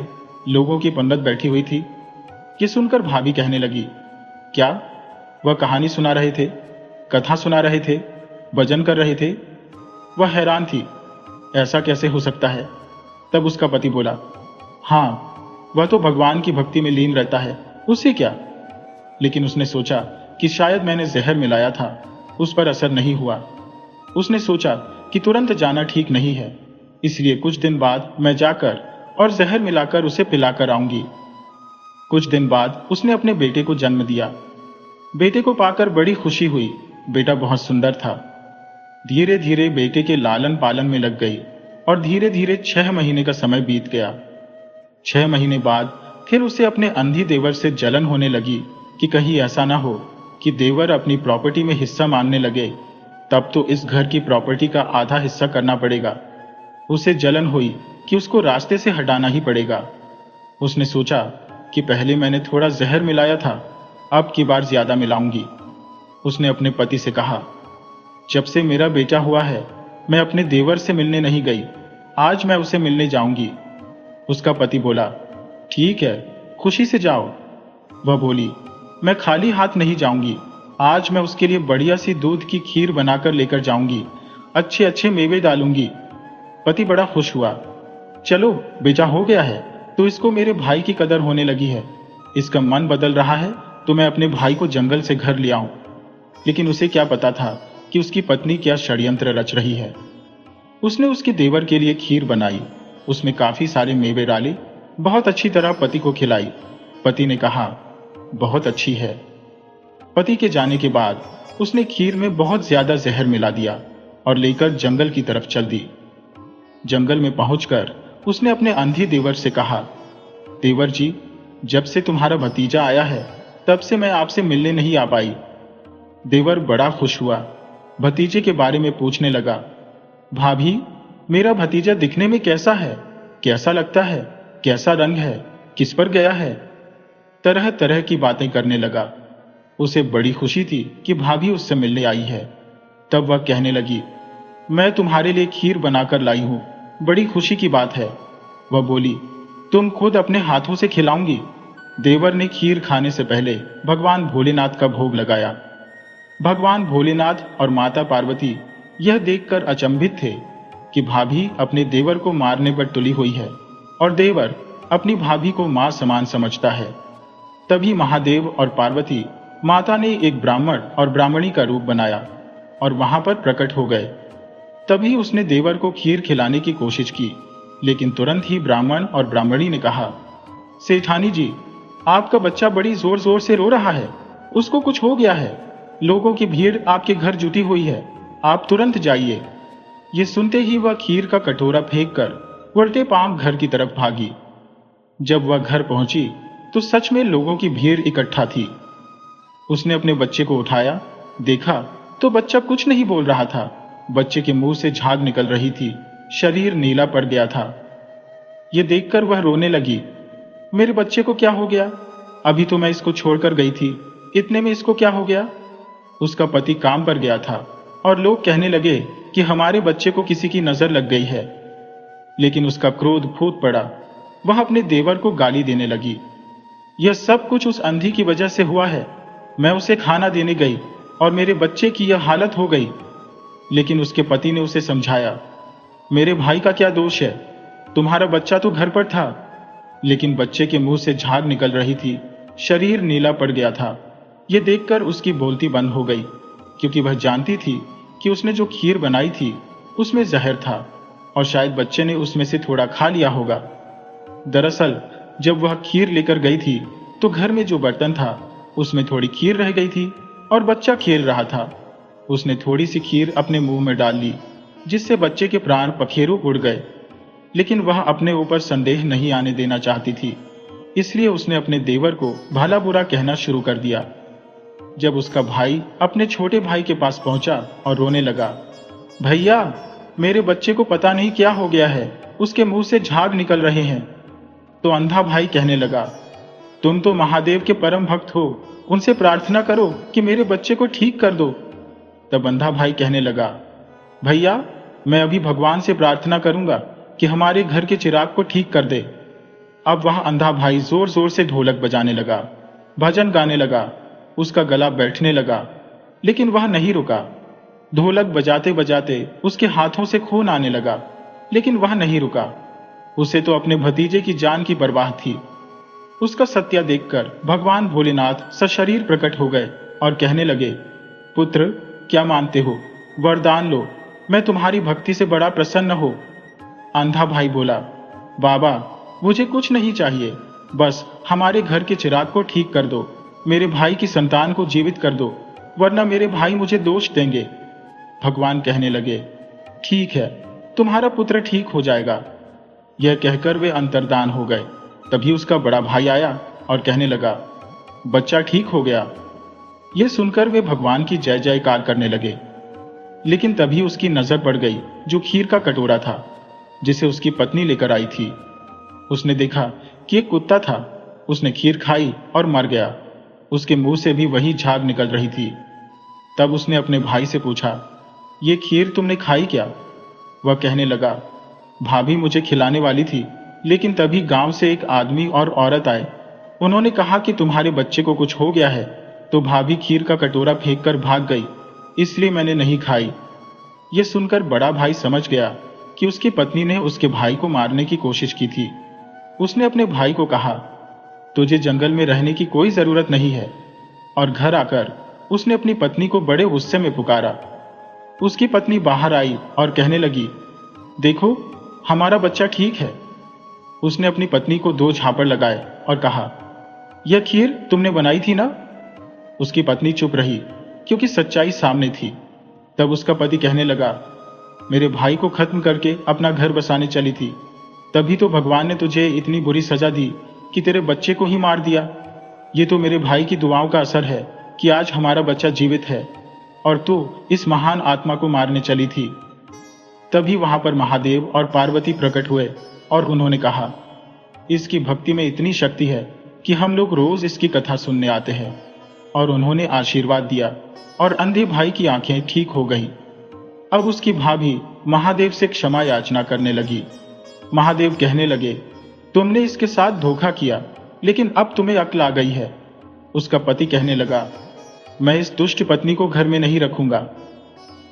लोगों की पंगत बैठी हुई थी। ये सुनकर भाभी कहने लगी, क्या वह कहानी सुना रहे थे, कथा सुना रहे थे, भजन कर रहे थे? वह हैरान थी, ऐसा कैसे हो सकता है? तब उसका पति बोला, हाँ, वह तो भगवान की भक्ति में लीन रहता है, उससे क्या? लेकिन उसने सोचा कि शायद मैंने जहर मिलाया था, उस पर असर नहीं हुआ। उसने सोचा कि तुरंत जाना ठीक नहीं है, इसलिए कुछ दिन बाद मैं जाकर और जहर मिलाकर उसे पिलाकर आऊंगी। कुछ दिन बाद उसने अपने बेटे को जन्म दिया। बेटे को पाकर बड़ी खुशी हुई। बेटा बहुत सुंदर था। धीरे धीरे बेटे के लालन पालन में लग गई और धीरे धीरे 6 महीने का समय बीत गया। 6 महीने बाद फिर उसे अपने अंधी देवर से जलन होने लगी कि कहीं ऐसा ना हो कि देवर अपनी प्रॉपर्टी में हिस्सा मांगने लगे, तब तो इस घर की प्रॉपर्टी का आधा हिस्सा करना पड़ेगा। उसे जलन हुई कि उसको रास्ते से हटाना ही पड़ेगा। उसने सोचा कि पहले मैंने थोड़ा जहर मिलाया था, अब की बार ज्यादा मिलाऊंगी। उसने अपने पति से कहा, जब से मेरा बेटा हुआ है मैं अपने देवर से मिलने नहीं गई, आज मैं उसे मिलने जाऊंगी। उसका पति बोला, ठीक है, खुशी से जाओ। वह बोली, मैं खाली हाथ नहीं जाऊंगी, आज मैं उसके लिए बढ़िया सी दूध की खीर बनाकर लेकर जाऊंगी, अच्छे अच्छे मेवे डालूंगी। पति बड़ा खुश हुआ। चलो, बेटा हो गया है तो इसको मेरे भाई की कदर होने लगी है, इसका मन बदल रहा है तो मैं अपने भाई को जंगल से घर ले आऊं। लेकिन उसे क्या पता था कि उसकी पत्नी क्या षड्यंत्र रच रही है। उसने उसके देवर के लिए खीर बनाई, उसमें काफी सारे मेवे डाले, बहुत अच्छी तरह पति को खिलाई। पति ने कहा, बहुत अच्छी है। पति के जाने के बाद उसने खीर में बहुत ज्यादा जहर मिला दिया और लेकर जंगल की तरफ चल दी। जंगल में पहुंचकर उसने अपने अंधी देवर से कहा, देवर जी, जब से तुम्हारा भतीजा आया है तब से मैं आपसे मिलने नहीं आ पाई। देवर बड़ा खुश हुआ, भतीजे के बारे में पूछने लगा, भाभी, मेरा भतीजा दिखने में कैसा है, कैसा लगता है, कैसा रंग है, किस पर गया है? तरह तरह की बातें करने लगा। उसे बड़ी खुशी थी कि भाभी उससे मिलने आई है। तब वह कहने लगी, मैं तुम्हारे लिए खीर बनाकर लाई हूं, बड़ी खुशी की बात है। वह बोली, तुम खुद अपने हाथों से खिलाऊंगी। देवर ने खीर खाने से पहले भगवान भोलेनाथ का भोग लगाया। भगवान भोलेनाथ और माता पार्वती यह देखकर अचंभित थे कि भाभी अपने देवर को मारने पर तुली हुई है और देवर अपनी भाभी को मां समान समझता है। तभी महादेव और पार्वती माता ने एक ब्राह्मण और ब्राह्मणी का रूप बनाया और वहां पर प्रकट हो गए। तभी उसने देवर को खीर खिलाने की कोशिश की, लेकिन तुरंत ही ब्राह्मण और ब्राह्मणी ने कहा, सेठानी जी, आपका बच्चा बड़ी जोर जोर से रो रहा है, उसको कुछ हो गया है। लोगों की भीड़ आपके घर जुटी हुई है, आप तुरंत जाइए। ये सुनते ही वह खीर का कटोरा फेंककर उल्टे पांव घर की तरफ भागी। जब वह घर पहुंची तो सच में लोगों की भीड़ इकट्ठा थी। उसने अपने बच्चे को उठाया, देखा तो बच्चा कुछ नहीं बोल रहा था। बच्चे के मुंह से झाग निकल रही थी, शरीर नीला पड़ गया था। ये देखकर वह रोने लगी, मेरे बच्चे को क्या हो गया? अभी तो मैं इसको छोड़कर गई थी, इतने में इसको क्या हो गया? उसका पति काम पर गया था और लोग कहने लगे कि हमारे बच्चे को किसी की नजर लग गई है। लेकिन उसका क्रोध फूट पड़ा, वह अपने देवर को गाली देने लगी। यह सब कुछ उस अंधी की वजह से हुआ है। मैं उसे खाना देने गई और मेरे बच्चे की यह हालत हो गई। लेकिन उसके पति ने उसे समझाया, मेरे भाई का क्या दोष है? तुम्हारा बच्चा तो घर पर था। लेकिन बच्चे के मुंह से झाग निकल रही थी, शरीर नीला पड़ गया था। यह देखकर उसकी बोलती बंद हो गई, क्योंकि वह जानती थी कि उसने जो खीर बनाई थी उसमें जहर था और शायद बच्चे ने उसमें से थोड़ा खा लिया होगा। दरअसल जब वह खीर लेकर गई थी तो घर में जो बर्तन था उसमें थोड़ी खीर रह गई थी और बच्चा खेल रहा था। उसने थोड़ी सी खीर अपने मुंह में डाल ली, जिससे बच्चे के प्राण पखेरु उड़ गए। लेकिन वह अपने ऊपर संदेह नहीं आने देना चाहती थी, इसलिए उसने अपने देवर को भला बुरा कहना शुरू कर दिया। जब उसका भाई अपने छोटे भाई के पास पहुंचा और रोने लगा, भैया, मेरे बच्चे को पता नहीं क्या हो गया है, उसके मुंह से झाग निकल रहे हैं। तो अंधा भाई कहने लगा, तुम तो महादेव के परम भक्त हो, उनसे प्रार्थना करो कि मेरे बच्चे को ठीक कर दो। तब अंधा भाई कहने लगा, भैया, मैं अभी भगवान से प्रार्थना करूंगा कि हमारे घर के चिराग को ठीक कर दे। अब वह अंधा भाई जोर जोर से ढोलक बजाने लगा, भजन गाने लगा। उसका गला बैठने लगा, लेकिन वह नहीं रुका। ढोलक बजाते बजाते उसके हाथों से खून आने लगा, लेकिन वह नहीं रुका। उसे तो अपने भतीजे की जान की परवाह थी। उसका सत्या देखकर भगवान भोलेनाथ सशरीर प्रकट हो गए और कहने लगे, पुत्र, क्या मानते हो? वरदान लो, मैं तुम्हारी भक्ति से बड़ा प्रसन्न हो। अंधा भाई बोला, बाबा, मुझे कुछ नहीं चाहिए, बस हमारे घर के चिराग को ठीक कर दो, मेरे भाई की संतान को जीवित कर दो, वरना मेरे भाई मुझे दोष देंगे। भगवान कहने लगे, ठीक है, तुम्हारा पुत्र ठीक हो जाएगा। यह कहकर वे अंतर्धान हो गए। तभी उसका बड़ा भाई आया और कहने लगा, बच्चा ठीक हो गया। यह सुनकर वे भगवान की जय जयकार करने लगे। लेकिन तभी उसकी नजर पड़ गई जो खीर का कटोरा था, जिसे उसकी पत्नी लेकर आई थी। उसने देखा कि एक कुत्ता था। उसने खीर खाई और मर गया। उसके मुंह से भी वही झाग निकल रही थी। तब उसने अपने भाई से पूछा, ये खीर तुमने खाई क्या? वह कहने लगा, भाभी मुझे खिलाने वाली थी, लेकिन तभी गांव से एक आदमी और औरत आए। उन्होंने कहा कि तुम्हारे बच्चे को कुछ हो गया है, तो भाभी खीर का कटोरा फेंककर भाग गई, इसलिए मैंने नहीं खाई। यह सुनकर बड़ा भाई समझ गया कि उसकी पत्नी ने उसके भाई को मारने की कोशिश की थी। उसने अपने भाई को कहा, तुझे जंगल में रहने की कोई जरूरत नहीं है। और घर आकर उसने अपनी पत्नी को बड़े गुस्से में पुकारा। उसकी पत्नी बाहर आई और कहने लगी, देखो, हमारा बच्चा ठीक है। उसने अपनी पत्नी को 2 झापड़ लगाए और कहा, यह खीर तुमने बनाई थी ना? उसकी पत्नी चुप रही, क्योंकि सच्चाई सामने थी। तब उसका पति कहने लगा, मेरे भाई को खत्म करके अपना घर बसाने चली थी, तभी तो भगवान ने तुझे इतनी बुरी सजा दी कि तेरे बच्चे को ही मार दिया। ये तो मेरे भाई की दुआओं का असर है कि आज हमारा बच्चा जीवित है, और तू इस महान आत्मा को मारने चली थी। तभी वहां पर महादेव और पार्वती प्रकट हुए और उन्होंने कहा, इसकी भक्ति में इतनी शक्ति है कि हम लोग रोज इसकी कथा सुनने आते हैं। और उन्होंने आशीर्वाद दिया और अंधे भाई की आंखें ठीक हो गई। अब उसकी भाभी महादेव से क्षमा याचना करने लगी। महादेव कहने लगे, तुमने इसके साथ धोखा किया, लेकिन अब तुम्हें अक्ल आ गई है। उसका पति कहने लगा, मैं इस दुष्ट पत्नी को घर में नहीं रखूंगा।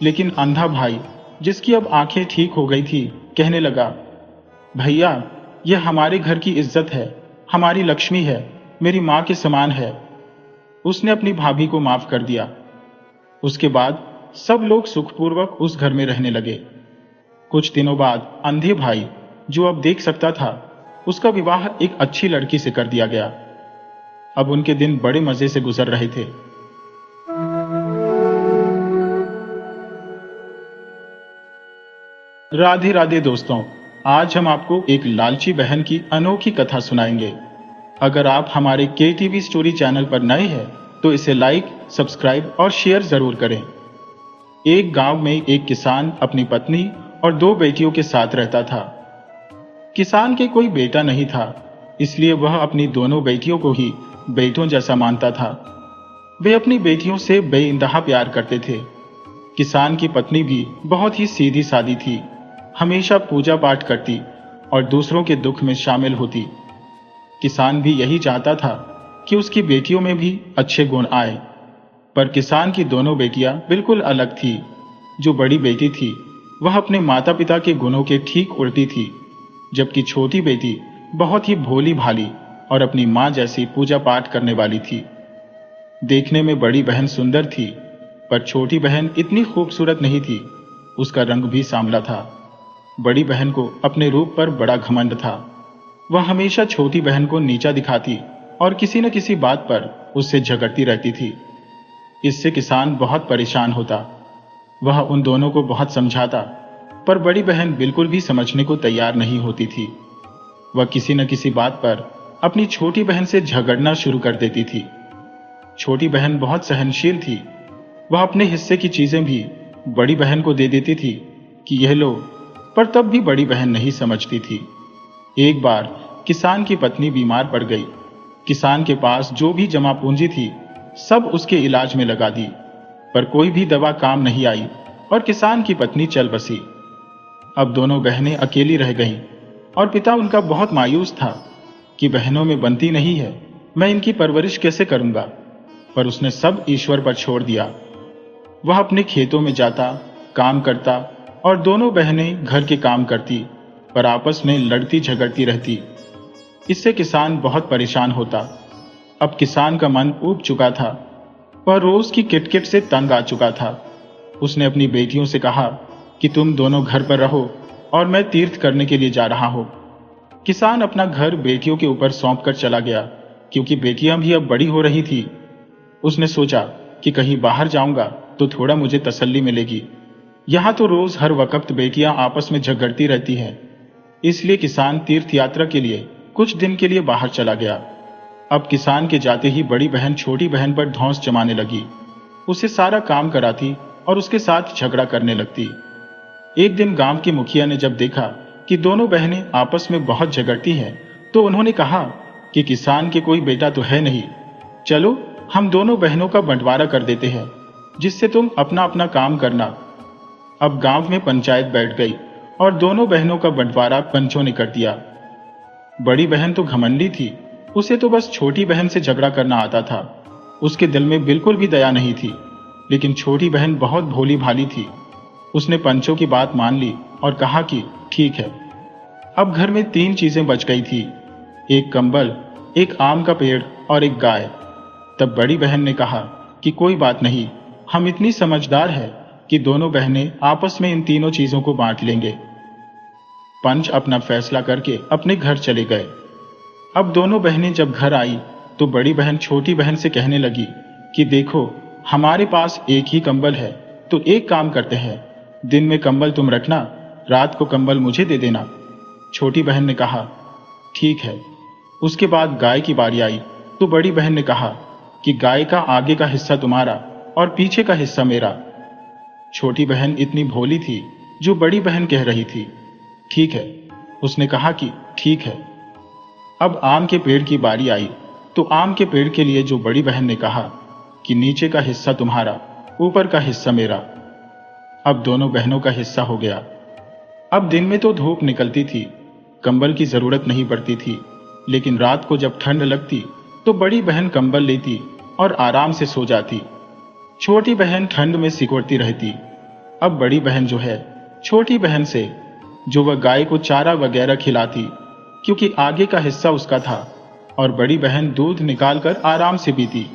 लेकिन अंधा भाई, जिसकी अब आंखें ठीक हो गई थी, कहने लगा, भैया, यह हमारे घर की इज्जत है, हमारी लक्ष्मी है, मेरी मां के समान है। उसने अपनी भाभी को माफ कर दिया। उसके बाद सब लोग सुखपूर्वक उस घर में रहने लगे। कुछ दिनों बाद अंधे भाई, जो अब देख सकता था, उसका विवाह एक अच्छी लड़की से कर दिया गया। अब उनके दिन बड़े मजे से गुजर रहे थे। राधे राधे दोस्तों, आज हम आपको एक लालची बहन की अनोखी कथा सुनाएंगे। अगर आप हमारे KTV स्टोरी चैनल पर नए हैं तो इसे लाइक, सब्सक्राइब और शेयर जरूर करें। एक गांव में एक किसान अपनी पत्नी और 2 बेटियों के साथ रहता था। किसान के कोई बेटा नहीं था, इसलिए वह अपनी दोनों बेटियों को ही बेटों जैसा मानता था। वे अपनी बेटियों से बेइंतहा प्यार करते थे। किसान की पत्नी भी बहुत ही सीधी सादी थी, हमेशा पूजा पाठ करती और दूसरों के दुख में शामिल होती। किसान भी यही चाहता था कि उसकी बेटियों में भी अच्छे गुण आए, पर किसान की दोनों बेटियां बिल्कुल अलग थी। जो बड़ी बेटी थी वह अपने माता पिता के गुणों के ठीक उल्टी थी, जबकि छोटी बेटी बहुत ही भोली भाली और अपनी मां जैसी पूजा पाठ करने वाली थी। देखने में बड़ी बहन सुंदर थी, पर छोटी बहन इतनी खूबसूरत नहीं थी। उसका रंग भी सांवला था। बड़ी बहन को अपने रूप पर बड़ा घमंड था। वह हमेशा छोटी बहन को नीचा दिखाती और किसी न किसी बात पर उससे झगड़ती रहती थी। इससे किसान बहुत परेशान होता। वह उन दोनों को बहुत समझाता, पर बड़ी बहन बिल्कुल भी समझने को तैयार नहीं होती थी। वह किसी न किसी बात पर अपनी छोटी बहन से झगड़ना शुरू कर देती थी। छोटी बहन बहुत सहनशील थी। वह अपने हिस्से की चीजें भी बड़ी बहन को दे देती थी कि यह लो, पर तब भी बड़ी बहन नहीं समझती थी। एक बार किसान की पत्नी बीमार पड़ गई। किसान के पास जो भी जमा पूंजी थी सब उसके इलाज में लगा दी, पर कोई भी दवा काम नहीं आई और किसान की पत्नी चल बसी। अब दोनों बहनें अकेली रह गईं और पिता उनका बहुत मायूस था कि बहनों में बनती नहीं है, मैं इनकी परवरिश कैसे करूंगा। पर उसने सब ईश्वर पर छोड़ दिया। वह अपने खेतों में जाता, काम करता और दोनों बहनें घर के काम करती, पर आपस में लड़ती झगड़ती रहती। इससे किसान बहुत परेशान होता। अब किसान का मन ऊब चुका था। वह रोज की किटकिट से तंग आ चुका था। उसने अपनी बेटियों से कहा कि तुम दोनों घर पर रहो और मैं तीर्थ करने के लिए जा रहा हूं। किसान अपना घर बेटियों के ऊपर सौंप कर चला गया, क्योंकि बेटियां भी अब बड़ी हो रही थी। उसने सोचा कि कहीं बाहर जाऊंगा तो थोड़ा मुझे तसल्ली मिलेगी। यहां तो रोज हर वक्त बेटियां आपस में झगड़ती रहती हैं। इसलिए किसान तीर्थ यात्रा के लिए कुछ दिन के लिए बाहर चला गया। अब किसान के जाते ही बड़ी बहन छोटी बहन पर धौंस जमाने लगी। उसे सारा काम कराती और उसके साथ झगड़ा करने लगती। एक दिन गांव के मुखिया ने जब देखा कि दोनों बहनें आपस में बहुत झगड़ती हैं, तो उन्होंने कहा कि किसान के कोई बेटा तो है नहीं, चलो हम दोनों बहनों का बंटवारा कर देते हैं, जिससे तुम अपना अपना काम करना। अब गांव में पंचायत बैठ गई और दोनों बहनों का बंटवारा पंचों ने कर दिया। बड़ी बहन तो घमंडी थी, उसे तो बस छोटी बहन से झगड़ा करना आता था। उसके दिल में बिल्कुल भी दया नहीं थी। लेकिन छोटी बहन बहुत भोली भाली थी। उसने पंचों की बात मान ली और कहा कि ठीक है। अब घर में 3 चीजें बच गई थी, एक कंबल, एक आम का पेड़ और एक गाय। तब बड़ी बहन ने कहा कि कोई बात नहीं, हम इतनी समझदार है कि दोनों बहनें आपस में इन तीनों चीजों को बांट लेंगे। पंच अपना फैसला करके अपने घर चले गए। अब दोनों बहनें जब घर आई तो बड़ी बहन छोटी बहन से कहने लगी कि देखो, हमारे पास एक ही कंबल है, तो एक काम करते हैं, दिन में कंबल तुम रखना, रात को कंबल मुझे दे देना। छोटी बहन ने कहा ठीक है। उसके बाद गाय की बारी आई तो बड़ी बहन ने कहा कि गाय का आगे का हिस्सा तुम्हारा और पीछे का हिस्सा मेरा। छोटी बहन इतनी भोली थी, जो बड़ी बहन कह रही थी ठीक है, उसने कहा कि ठीक है। अब आम के पेड़ की बारी आई तो आम के पेड़ के लिए जो बड़ी बहन ने कहा कि नीचे का हिस्सा तुम्हारा, ऊपर का हिस्सा मेरा। अब दोनों बहनों का हिस्सा हो गया। अब दिन में तो धूप निकलती थी, कंबल की जरूरत नहीं पड़ती थी, लेकिन रात को जब ठंड लगती तो बड़ी बहन कंबल लेती और आराम से सो जाती। छोटी बहन ठंड में सिकुड़ती रहती। अब बड़ी बहन जो है, छोटी बहन से जो वह गाय को चारा वगैरह खिलाती, क्योंकि आगे का हिस्सा उसका था, और बड़ी बहन दूध निकालकर आराम से पीती।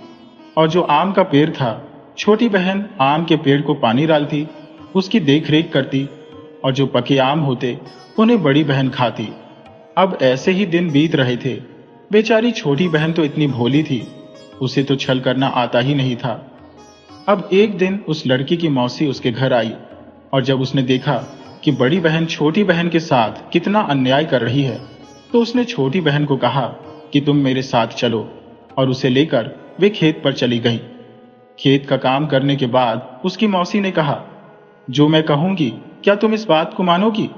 और जो आम का पेड़ था, छोटी बहन आम के पेड़ को पानी डालती, उसकी देखरेख करती और जो पके आम होते उन्हें बड़ी बहन खाती। अब ऐसे ही दिन बीत रहे थे। बेचारी छोटी बहन तो इतनी भोली थी, उसे तो छल करना आता ही नहीं था। अब एक दिन उस लड़की की मौसी उसके घर आई और जब उसने देखा कि बड़ी बहन छोटी बहन के साथ कितना अन्याय कर रही है, तो उसने छोटी बहन को कहा कि तुम मेरे साथ चलो, और उसे लेकर वे खेत पर चली गई। खेत का काम करने के बाद उसकी मौसी ने कहा, जो मैं कहूंगी क्या तुम इस बात को मानोगी?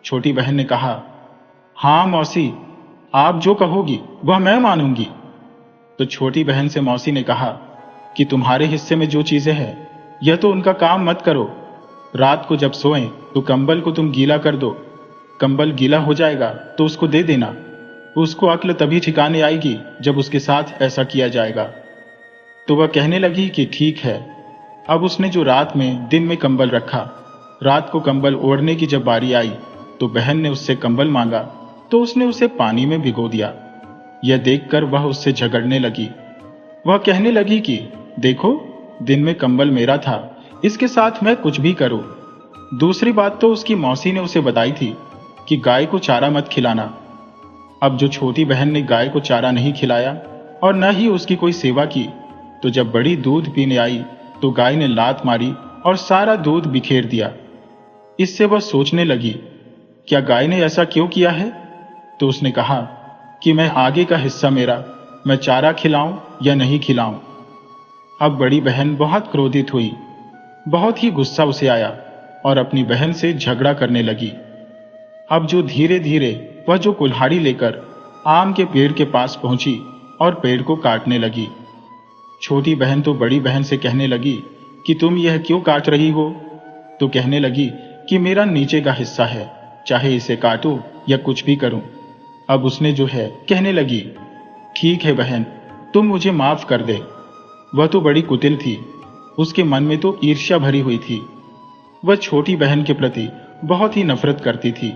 छोटी बहन ने कहा, हाँ मौसी, आप जो कहोगी वह मैं मानूंगी। तो छोटी बहन से मौसी ने कहा कि तुम्हारे हिस्से में जो चीजें हैं, यह तो उनका काम मत करो। रात को जब सोएं तो कंबल को तुम गीला कर दो। कंबल गीला हो जाएगा तो उसको दे देना। उसको अक्ल तभी ठिकाने आएगी जब उसके साथ ऐसा किया जाएगा। तो वह कहने लगी कि ठीक है। अब उसने जो रात में दिन में कंबल रखा, रात को कंबल ओढ़ने की जब बारी आई तो बहन ने उससे कंबल मांगा तो उसने उसे पानी में भिगो दिया। यह देखकर वह उससे झगड़ने लगी। वह कहने लगी कि देखो, दिन में कंबल मेरा था, इसके साथ मैं कुछ भी करूं। दूसरी बात तो उसकी मौसी ने उसे बताई थी कि गाय को चारा मत खिलाना। अब जो छोटी बहन ने गाय को चारा नहीं खिलाया और न ही उसकी कोई सेवा की, तो जब बड़ी दूध पीने आई तो गाय ने लात मारी और सारा दूध बिखेर दिया। इससे वह सोचने लगी, क्या गाय ने ऐसा क्यों किया है? तो उसने कहा कि मैं आगे का हिस्सा मेरा, मैं चारा खिलाऊं या नहीं खिलाऊं। अब बड़ी बहन बहुत क्रोधित हुई, बहुत ही गुस्सा उसे आया और अपनी बहन से झगड़ा करने लगी। अब जो धीरे धीरे वह जो कुल्हाड़ी लेकर आम के पेड़ के पास पहुंची और पेड़ को काटने लगी। छोटी बहन तो बड़ी बहन से कहने लगी कि तुम यह क्यों काट रही हो? तो कहने लगी कि मेरा नीचे का हिस्सा है, चाहे इसे काटूं या कुछ भी करूं। अब उसने जो है कहने लगी, ठीक है बहन, तुम मुझे माफ कर दे। वह तो बड़ी कुटिल थी, उसके मन में तो ईर्ष्या भरी हुई थी। वह छोटी बहन के प्रति बहुत ही नफरत करती थी।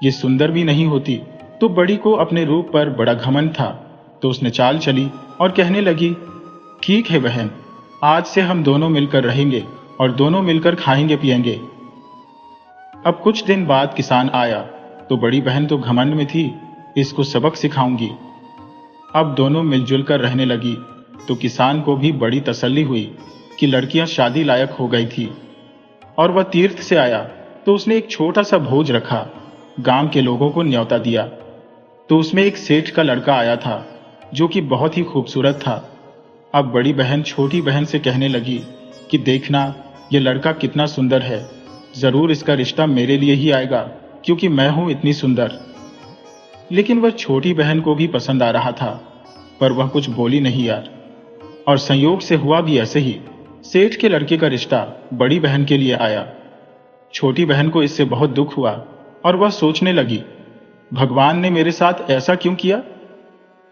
ये सुंदर भी नहीं होती तो बड़ी को अपने रूप पर बड़ा घमंड था। तो उसने चाल चली और कहने लगी, ठीक है बहन, आज से हम दोनों मिलकर रहेंगे और दोनों मिलकर खाएंगे पिएंगे। अब कुछ दिन बाद किसान आया तो बड़ी बहन तो घमंड में थी, इसको सबक सिखाऊंगी। अब दोनों मिलजुल कर रहने लगी तो किसान को भी बड़ी तसल्ली हुई कि लड़कियां शादी लायक हो गई थी। और वह तीर्थ से आया तो उसने एक छोटा सा भोज रखा, गांव के लोगों को न्योता दिया। तो उसमें एक सेठ का लड़का आया था जो कि बहुत ही खूबसूरत था। अब बड़ी बहन छोटी बहन से कहने लगी कि देखना, यह लड़का कितना सुंदर है, जरूर इसका रिश्ता मेरे लिए ही आएगा क्योंकि मैं हूं इतनी सुंदर। लेकिन वह छोटी बहन को भी पसंद आ रहा था, पर वह कुछ बोली नहीं यार। और संयोग से हुआ भी ऐसे ही, सेठ के लड़के का रिश्ता बड़ी बहन के लिए आया। छोटी बहन को इससे बहुत दुख हुआ और वह सोचने लगी, भगवान ने मेरे साथ ऐसा क्यों किया?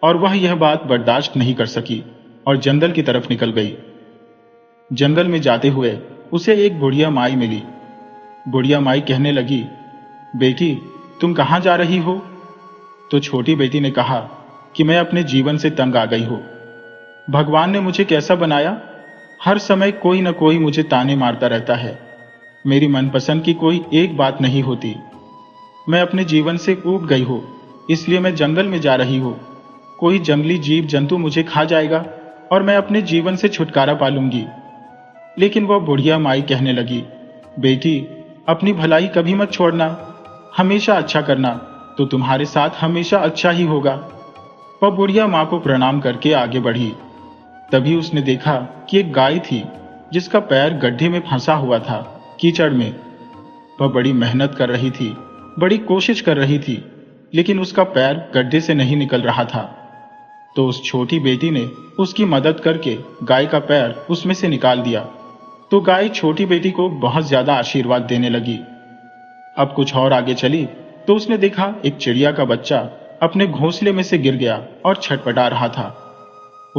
और वह यह बात बर्दाश्त नहीं कर सकी और जंगल की तरफ निकल गई। जंगल में जाते हुए उसे एक बुढ़िया माई मिली। बुढ़िया माई कहने लगी, बेटी तुम कहाँ जा रही हो? तो छोटी बेटी ने कहा कि मैं अपने जीवन से तंग आ गई हूं। भगवान ने मुझे कैसा बनाया, हर समय कोई न कोई मुझे ताने मारता रहता है। मेरी मनपसंद की कोई एक बात नहीं होती। मैं अपने जीवन से ऊब गई हूं, इसलिए मैं जंगल में जा रही हूं। कोई जंगली जीव जंतु मुझे खा जाएगा और मैं अपने जीवन से छुटकारा पा लूंगी। लेकिन वह बुढ़िया माई कहने लगी, बेटी अपनी भलाई कभी मत छोड़ना, हमेशा अच्छा करना, तो तुम्हारे साथ हमेशा अच्छा ही होगा। वह बुढ़िया माँ को प्रणाम करके आगे बढ़ी। तभी उसने देखा कि एक गाय थी जिसका पैर गड्ढे में फंसा हुआ था, कीचड़ में। वह बड़ी मेहनत कर रही थी, बड़ी कोशिश कर रही थी, लेकिन उसका पैर गड्ढे से नहीं निकल रहा था। तो उस छोटी बेटी ने उसकी मदद करके गाय का पैर उसमें से निकाल दिया। तो गाय छोटी बेटी को बहुत ज्यादा आशीर्वाद देने लगी। अब कुछ और आगे चली तो उसने देखा एक चिड़िया का बच्चा अपने घोंसले में से गिर गया और छटपटा रहा था।